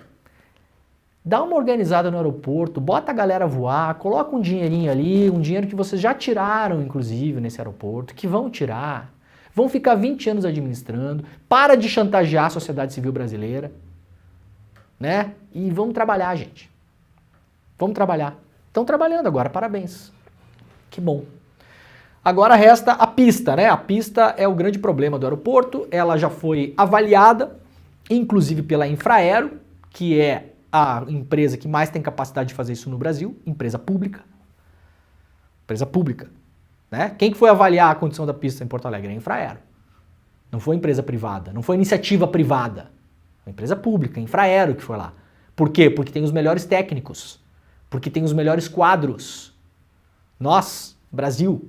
dá uma organizada no aeroporto, bota a galera voar, coloca um dinheirinho ali, um dinheiro que vocês já tiraram, inclusive, nesse aeroporto, que vão tirar. Vão ficar 20 anos administrando, para de chantagear a sociedade civil brasileira, né? E vamos trabalhar, gente. Vamos trabalhar. Estão trabalhando agora, parabéns. Que bom. Agora resta a pista, né? A pista é o grande problema do aeroporto, ela já foi avaliada, inclusive pela Infraero, que é a empresa que mais tem capacidade de fazer isso no Brasil, empresa pública. Empresa pública. Né? Quem que foi avaliar a condição da pista em Porto Alegre? A Infraero. Não foi empresa privada, não foi iniciativa privada. Foi empresa pública, a Infraero que foi lá. Por quê? Porque tem os melhores técnicos. Porque tem os melhores quadros. Nós, Brasil.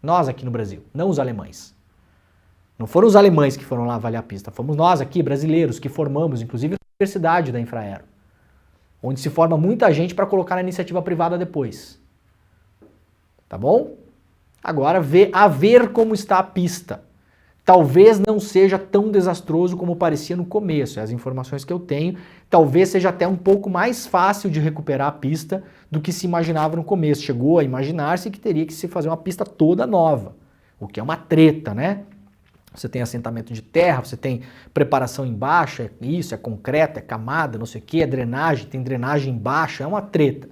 Nós aqui no Brasil, não os alemães. Não foram os alemães que foram lá avaliar a pista. Fomos nós aqui, brasileiros, que formamos, inclusive, a universidade da Infraero. Onde se forma muita gente para colocar na iniciativa privada depois. Tá bom? Agora, a ver como está a pista. Talvez não seja tão desastroso como parecia no começo. As informações que eu tenho, talvez seja até um pouco mais fácil de recuperar a pista do que se imaginava no começo. Chegou a imaginar-se que teria que se fazer uma pista toda nova, o que é uma treta, né? Você tem assentamento de terra, você tem preparação embaixo, é isso, é concreto, é camada, não sei o que, é drenagem, tem drenagem embaixo, é uma treta.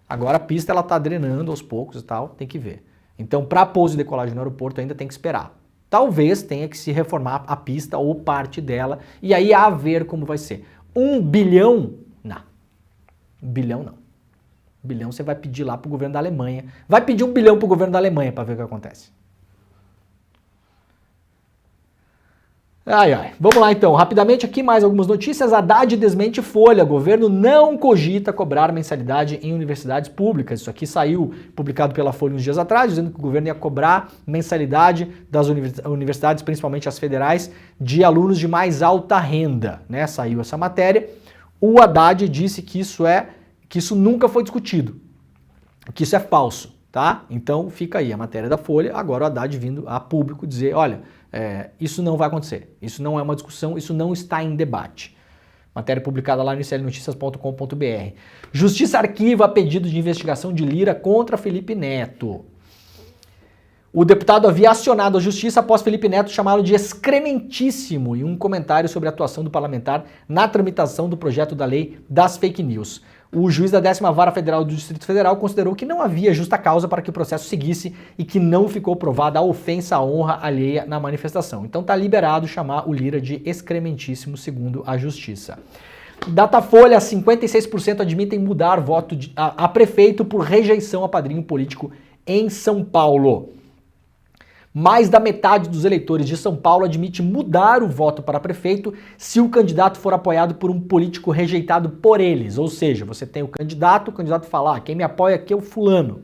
Agora a pista ela está drenando aos poucos e tal, tem que ver. Então, para pouso e decolagem no aeroporto, ainda tem que esperar. Talvez tenha que se reformar a pista ou parte dela, e aí a ver como vai ser. 1 bilhão? Não. 1 bilhão não. 1 bilhão você vai pedir lá para o governo da Alemanha. Vai pedir 1 bilhão para o governo da Alemanha para ver o que acontece. Ai, ai. Vamos lá então, rapidamente aqui mais algumas notícias. Haddad desmente Folha, governo não cogita cobrar mensalidade em universidades públicas. Isso aqui saiu publicado pela Folha uns dias atrás, dizendo que o governo ia cobrar mensalidade das universidades, principalmente as federais, de alunos de mais alta renda, né? Saiu essa matéria. O Haddad disse que isso nunca foi discutido, que isso é falso, tá? Então fica aí a matéria da Folha, agora o Haddad vindo a público dizer, olha, isso não vai acontecer, isso não é uma discussão, isso não está em debate. Matéria publicada lá no iclnoticias.com.br. Justiça arquiva pedido de investigação de Lira contra Felipe Neto. O deputado havia acionado a justiça após Felipe Neto chamá-lo de excrementíssimo em um comentário sobre a atuação do parlamentar na tramitação do projeto da lei das fake news. O juiz da 10ª Vara Federal do Distrito Federal considerou que não havia justa causa para que o processo seguisse e que não ficou provada a ofensa à honra alheia na manifestação. Então tá liberado chamar o Lira de excrementíssimo, segundo a justiça. Datafolha, 56% admitem mudar voto a prefeito por rejeição a padrinho político em São Paulo. Mais da metade dos eleitores de São Paulo admite mudar o voto para prefeito se o candidato for apoiado por um político rejeitado por eles. Ou seja, você tem o candidato fala, quem me apoia aqui é o fulano.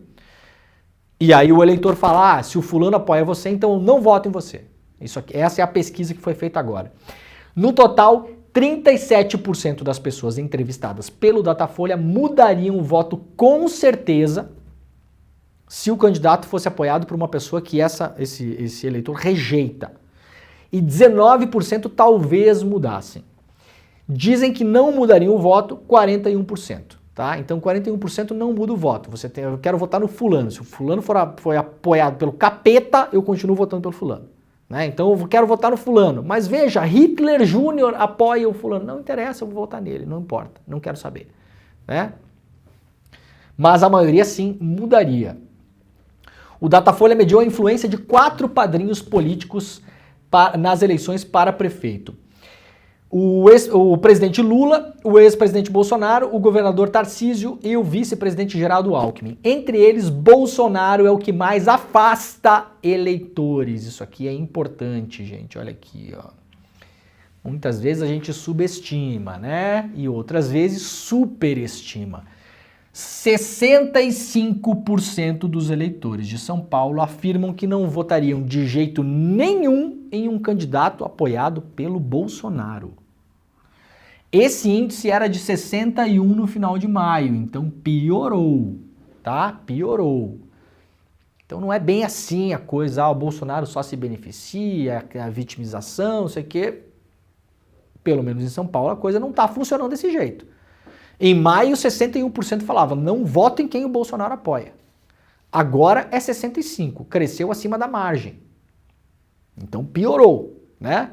E aí o eleitor fala, se o fulano apoia você, então eu não voto em você. Essa é a pesquisa que foi feita agora. No total, 37% das pessoas entrevistadas pelo Datafolha mudariam o voto com certeza se o candidato fosse apoiado por uma pessoa que esse eleitor rejeita. E 19% talvez mudassem. Dizem que não mudariam o voto, 41%. Tá? Então 41% não muda o voto. Eu quero votar no fulano. Se o fulano foi apoiado pelo capeta, eu continuo votando pelo fulano. Né? Então eu quero votar no fulano. Mas veja, Hitler Júnior apoia o fulano. Não interessa, eu vou votar nele, não importa. Não quero saber. Né? Mas a maioria sim mudaria. O Datafolha mediu a influência de 4 padrinhos políticos nas eleições para prefeito. O presidente Lula, o ex-presidente Bolsonaro, o governador Tarcísio e o vice-presidente Geraldo Alckmin. Entre eles, Bolsonaro é o que mais afasta eleitores. Isso aqui é importante, gente. Olha aqui, ó. Muitas vezes a gente subestima, né? E outras vezes superestima. 65% dos eleitores de São Paulo afirmam que não votariam de jeito nenhum em um candidato apoiado pelo Bolsonaro. Esse índice era de 61 no final de maio, então piorou, tá? Piorou. Então não é bem assim a coisa, o Bolsonaro só se beneficia, a vitimização, não sei o quê. Pelo menos em São Paulo a coisa não está funcionando desse jeito. Em maio, 61% falava, não voto em quem o Bolsonaro apoia. Agora é 65%, cresceu acima da margem. Então piorou, né?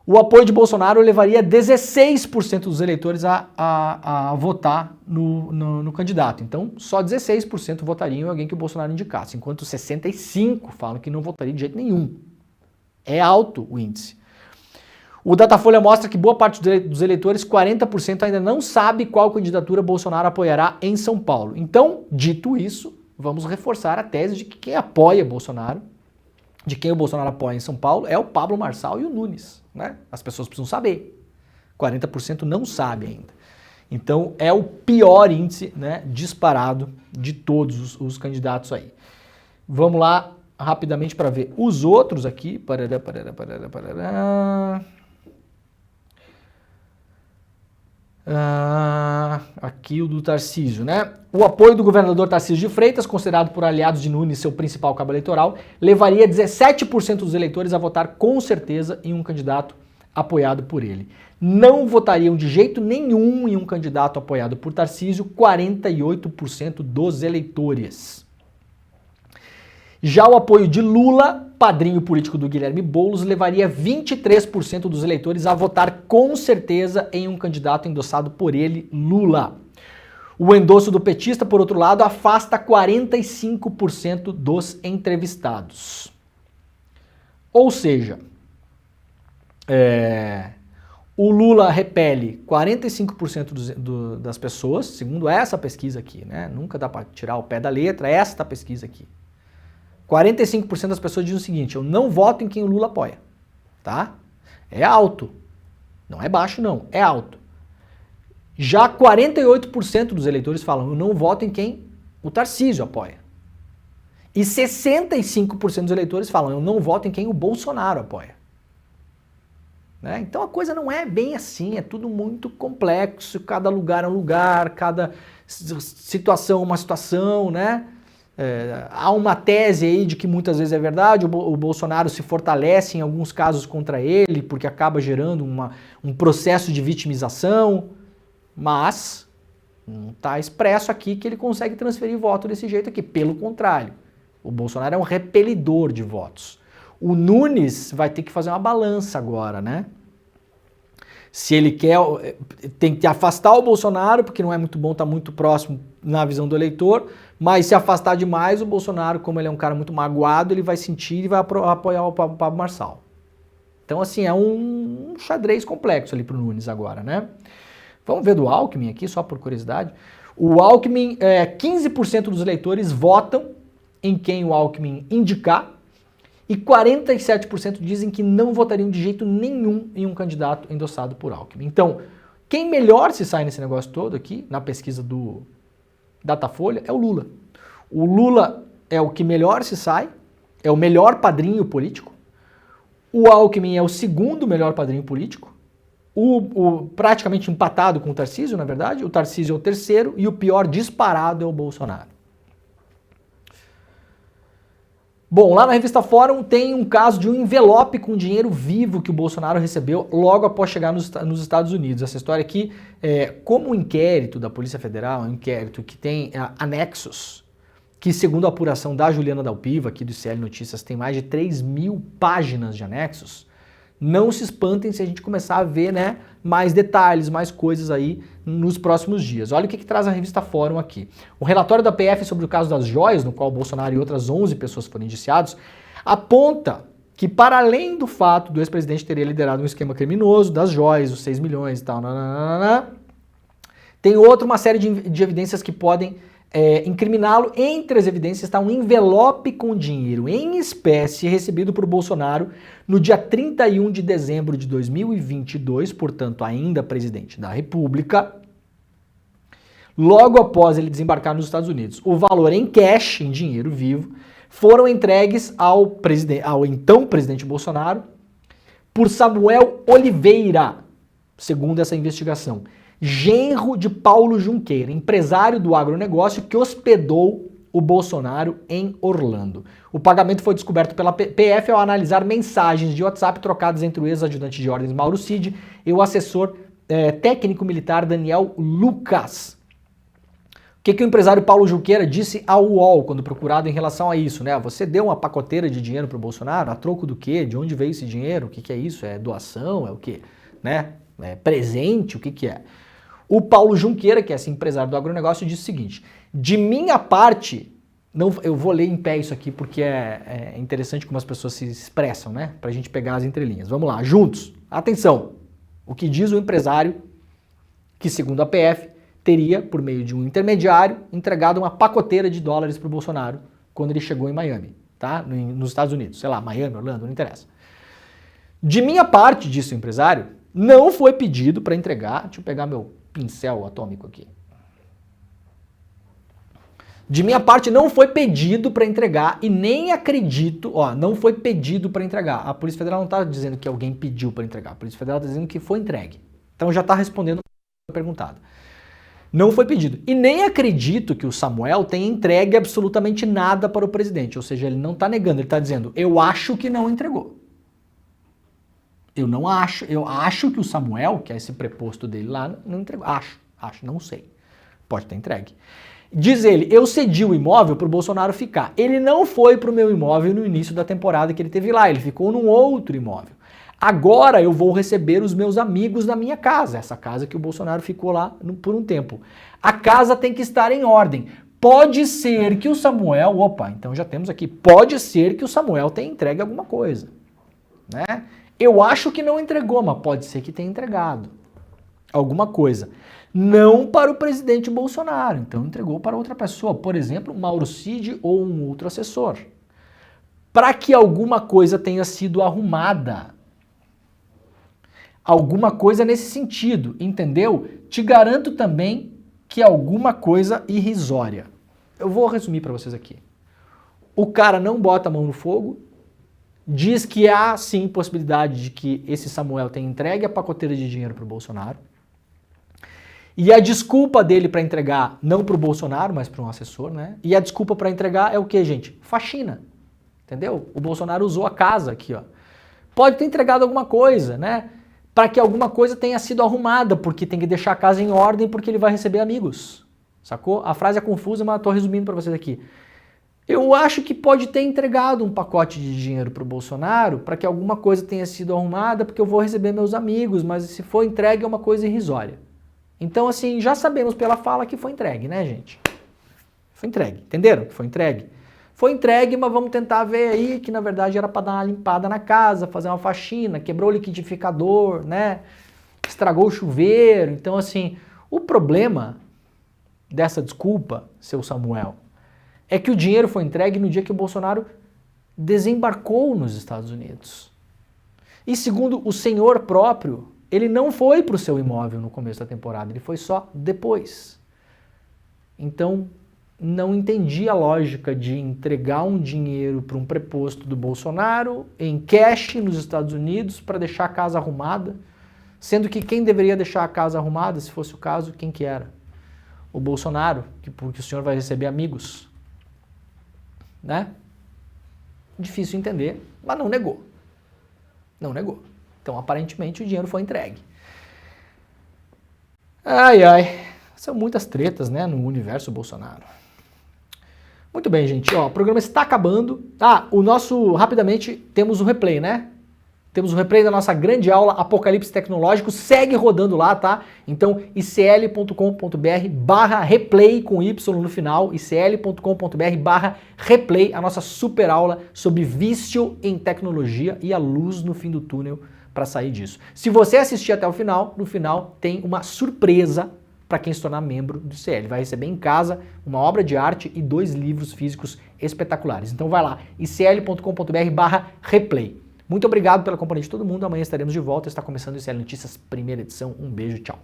O apoio de Bolsonaro levaria 16% dos eleitores a votar no candidato. Então só 16% votariam em alguém que o Bolsonaro indicasse, enquanto 65% falam que não votariam de jeito nenhum. É alto o índice. O Datafolha mostra que boa parte dos eleitores, 40%, ainda não sabe qual candidatura Bolsonaro apoiará em São Paulo. Então, dito isso, vamos reforçar a tese de que quem apoia Bolsonaro, de quem o Bolsonaro apoia em São Paulo, é o Pablo Marçal e o Nunes. Né? As pessoas precisam saber. 40% não sabe ainda. Então, é o pior índice, né, disparado de todos os candidatos aí. Vamos lá rapidamente para ver os outros aqui. Aqui o do Tarcísio, né? O apoio do governador Tarcísio de Freitas, considerado por aliados de Nunes seu principal cabo eleitoral, levaria 17% dos eleitores a votar com certeza em um candidato apoiado por ele. Não votariam de jeito nenhum em um candidato apoiado por Tarcísio, 48% dos eleitores. Já o apoio de Lula, padrinho político do Guilherme Boulos, levaria 23% dos eleitores a votar com certeza em um candidato endossado por ele, Lula. O endosso do petista, por outro lado, afasta 45% dos entrevistados. Ou seja, o Lula repele 45% das pessoas, segundo essa pesquisa aqui, né? Nunca dá para tirar o pé da letra, esta pesquisa aqui. 45% das pessoas dizem o seguinte, eu não voto em quem o Lula apoia, tá? É alto, não é baixo não, é alto. Já 48% dos eleitores falam, eu não voto em quem o Tarcísio apoia. E 65% dos eleitores falam, eu não voto em quem o Bolsonaro apoia. Né? Então a coisa não é bem assim, é tudo muito complexo, cada lugar é um lugar, cada situação é uma situação, né? Há uma tese aí de que muitas vezes é verdade, o Bolsonaro se fortalece em alguns casos contra ele, porque acaba gerando um processo de vitimização, mas não está expresso aqui que ele consegue transferir voto desse jeito aqui, pelo contrário. O Bolsonaro é um repelidor de votos. O Nunes vai ter que fazer uma balança agora, né? Se ele quer, tem que afastar o Bolsonaro, porque não é muito bom, tá muito próximo na visão do eleitor, mas se afastar demais, o Bolsonaro, como ele é um cara muito magoado, ele vai sentir e vai apoiar o Pablo Marçal. Então, assim, é um xadrez complexo ali pro Nunes agora, né? Vamos ver do Alckmin aqui, só por curiosidade. O Alckmin, 15% dos eleitores votam em quem o Alckmin indicar e 47% dizem que não votariam de jeito nenhum em um candidato endossado por Alckmin. Então, quem melhor se sai nesse negócio todo aqui, na pesquisa do Datafolha, é o Lula. O Lula é o que melhor se sai, é o melhor padrinho político. O Alckmin é o segundo melhor padrinho político. Praticamente empatado com o Tarcísio, na verdade. O Tarcísio é o terceiro e o pior disparado é o Bolsonaro. Bom, lá na revista Fórum tem um caso de um envelope com dinheiro vivo que o Bolsonaro recebeu logo após chegar nos Estados Unidos. Essa história aqui, como um inquérito da Polícia Federal, um inquérito que tem anexos, que segundo a apuração da Juliana Dalpiva, aqui do ICL Notícias, tem mais de 3.000 páginas de anexos, não se espantem se a gente começar a ver, né, mais detalhes, mais coisas aí nos próximos dias. Olha o que traz a revista Fórum aqui. O relatório da PF sobre o caso das joias, no qual Bolsonaro e outras 11 pessoas foram indiciados, aponta que, para além do fato do ex-presidente ter liderado um esquema criminoso das joias, os 6 milhões e tal, tem uma série de evidências que podem incriminá-lo. Entre as evidências está um envelope com dinheiro em espécie recebido por Bolsonaro no dia 31 de dezembro de 2022, portanto ainda presidente da República, logo após ele desembarcar nos Estados Unidos. O valor em cash, em dinheiro vivo, foram entregues ao então presidente Bolsonaro por Samuel Oliveira, segundo essa investigação, genro de Paulo Junqueira, empresário do agronegócio que hospedou o Bolsonaro em Orlando. O pagamento foi descoberto pela PF ao analisar mensagens de WhatsApp trocadas entre o ex-ajudante de ordens Mauro Cid e o assessor técnico-militar Daniel Lucas. O que o empresário Paulo Junqueira disse ao UOL quando procurado em relação a isso, né? Você deu uma pacoteira de dinheiro para o Bolsonaro? A troco do quê? De onde veio esse dinheiro? O que é isso? É doação? É o quê? Né? É presente? O que é? O Paulo Junqueira, que é esse empresário do agronegócio, disse o seguinte: de minha parte, eu vou ler em pé isso aqui porque é interessante como as pessoas se expressam, né? Pra gente pegar as entrelinhas. Vamos lá, juntos. Atenção. O que diz o empresário que, segundo a PF, teria, por meio de um intermediário, entregado uma pacoteira de dólares para o Bolsonaro quando ele chegou em Miami, tá? Nos Estados Unidos. Sei lá, Miami, Orlando, não interessa. De minha parte, disse o empresário, não foi pedido para entregar. Deixa eu pegar meu pincel atômico aqui. De minha parte, não foi pedido para entregar e nem acredito, não foi pedido para entregar. A Polícia Federal não está dizendo que alguém pediu para entregar. A Polícia Federal está dizendo que foi entregue. Então já está respondendo a perguntada. Não foi pedido. E nem acredito que o Samuel tenha entregue absolutamente nada para o presidente. Ou seja, ele não está negando, ele está dizendo, eu acho que não entregou. Eu acho que o Samuel, que é esse preposto dele lá, não entregou. Acho, não sei. Pode ter entregue. Diz ele, eu cedi o imóvel para o Bolsonaro ficar. Ele não foi para o meu imóvel no início da temporada que ele teve lá, ele ficou num outro imóvel. Agora eu vou receber os meus amigos na minha casa, essa casa que o Bolsonaro ficou lá por um tempo. A casa tem que estar em ordem. Pode ser que o Samuel, então já temos aqui, pode ser que o Samuel tenha entregue alguma coisa, né? Eu acho que não entregou, mas pode ser que tenha entregado alguma coisa. Não para o presidente Bolsonaro, então entregou para outra pessoa, por exemplo, Mauro Cid ou um outro assessor. Para que alguma coisa tenha sido arrumada. Alguma coisa nesse sentido, entendeu? Te garanto também que alguma coisa irrisória. Eu vou resumir para vocês aqui. O cara não bota a mão no fogo, diz que há sim possibilidade de que esse Samuel tenha entregue a pacoteira de dinheiro para o Bolsonaro. E a desculpa dele para entregar, não para o Bolsonaro, mas para um assessor, né? E a desculpa para entregar é o que, gente? Faxina. Entendeu? O Bolsonaro usou a casa aqui, ó. Pode ter entregado alguma coisa, né? Para que alguma coisa tenha sido arrumada, porque tem que deixar a casa em ordem, porque ele vai receber amigos. Sacou? A frase é confusa, mas eu tô resumindo para vocês aqui. Eu acho que pode ter entregado um pacote de dinheiro para o Bolsonaro para que alguma coisa tenha sido arrumada, porque eu vou receber meus amigos, mas se for entregue é uma coisa irrisória. Então, assim, já sabemos pela fala que foi entregue, né, gente? Foi entregue, entenderam? Foi entregue. Foi entregue, mas vamos tentar ver aí que na verdade era para dar uma limpada na casa, fazer uma faxina, quebrou o liquidificador, né? Estragou o chuveiro. Então, assim, o problema dessa desculpa, seu Samuel, é que o dinheiro foi entregue no dia que o Bolsonaro desembarcou nos Estados Unidos. E segundo o senhor próprio, ele não foi para o seu imóvel no começo da temporada, ele foi só depois. Então, não entendi a lógica de entregar um dinheiro para um preposto do Bolsonaro em cash nos Estados Unidos para deixar a casa arrumada, sendo que quem deveria deixar a casa arrumada, se fosse o caso, quem que era? O Bolsonaro, porque o senhor vai receber amigos. Né? Difícil entender, mas não negou. Não negou. Então, aparentemente, o dinheiro foi entregue. Ai, ai. São muitas tretas, né, no universo Bolsonaro. Muito bem, gente. Ó, o programa está acabando. Rapidamente, temos o replay, né? Temos o replay da nossa grande aula Apocalipse Tecnológico, segue rodando lá, tá? Então, icl.com.br/replay com Y no final, icl.com.br/replay, a nossa super aula sobre vício em tecnologia e a luz no fim do túnel para sair disso. Se você assistir até o final, no final tem uma surpresa para quem se tornar membro do ICL. Vai receber em casa uma obra de arte e 2 livros físicos espetaculares. Então vai lá, icl.com.br/replay. Muito obrigado pela companhia de todo mundo. Amanhã estaremos de volta. Está começando o ICL Notícias, primeira edição. Um beijo, tchau.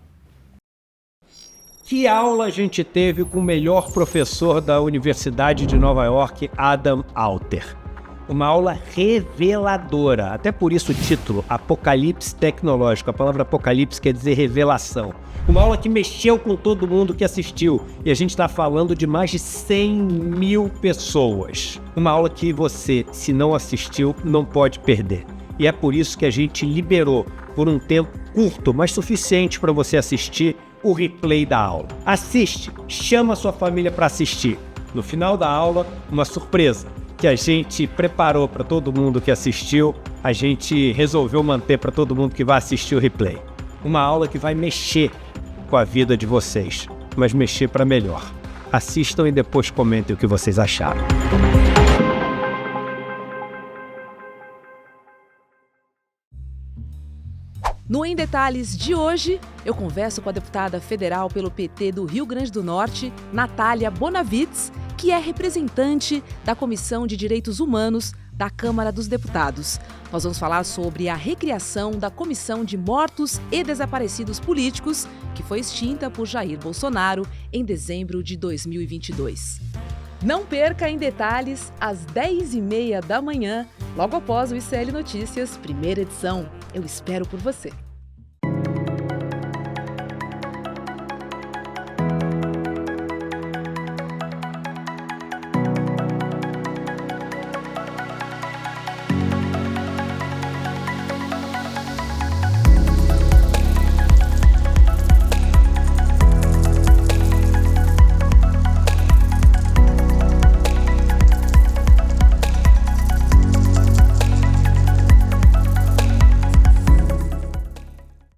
Que aula a gente teve com o melhor professor da Universidade de Nova York, Adam Alter. Uma aula reveladora. Até por isso o título, Apocalipse Tecnológico. A palavra apocalipse quer dizer revelação. Uma aula que mexeu com todo mundo que assistiu. E a gente está falando de mais de 100 mil pessoas. Uma aula que você, se não assistiu, não pode perder. E é por isso que a gente liberou, por um tempo curto, mas suficiente para você assistir, o replay da aula. Assiste, chama a sua família para assistir. No final da aula, uma surpresa que a gente preparou para todo mundo que assistiu, a gente resolveu manter para todo mundo que vai assistir o replay. Uma aula que vai mexer com a vida de vocês, mas mexer para melhor. Assistam e depois comentem o que vocês acharam. No Em Detalhes de hoje, eu converso com a deputada federal pelo PT do Rio Grande do Norte, Natália Bonavides, que é representante da Comissão de Direitos Humanos da Câmara dos Deputados. Nós vamos falar sobre a recriação da Comissão de Mortos e Desaparecidos Políticos, que foi extinta por Jair Bolsonaro em dezembro de 2022. Não perca Em Detalhes às 10h30 da manhã, logo após o ICL Notícias, primeira edição. Eu espero por você.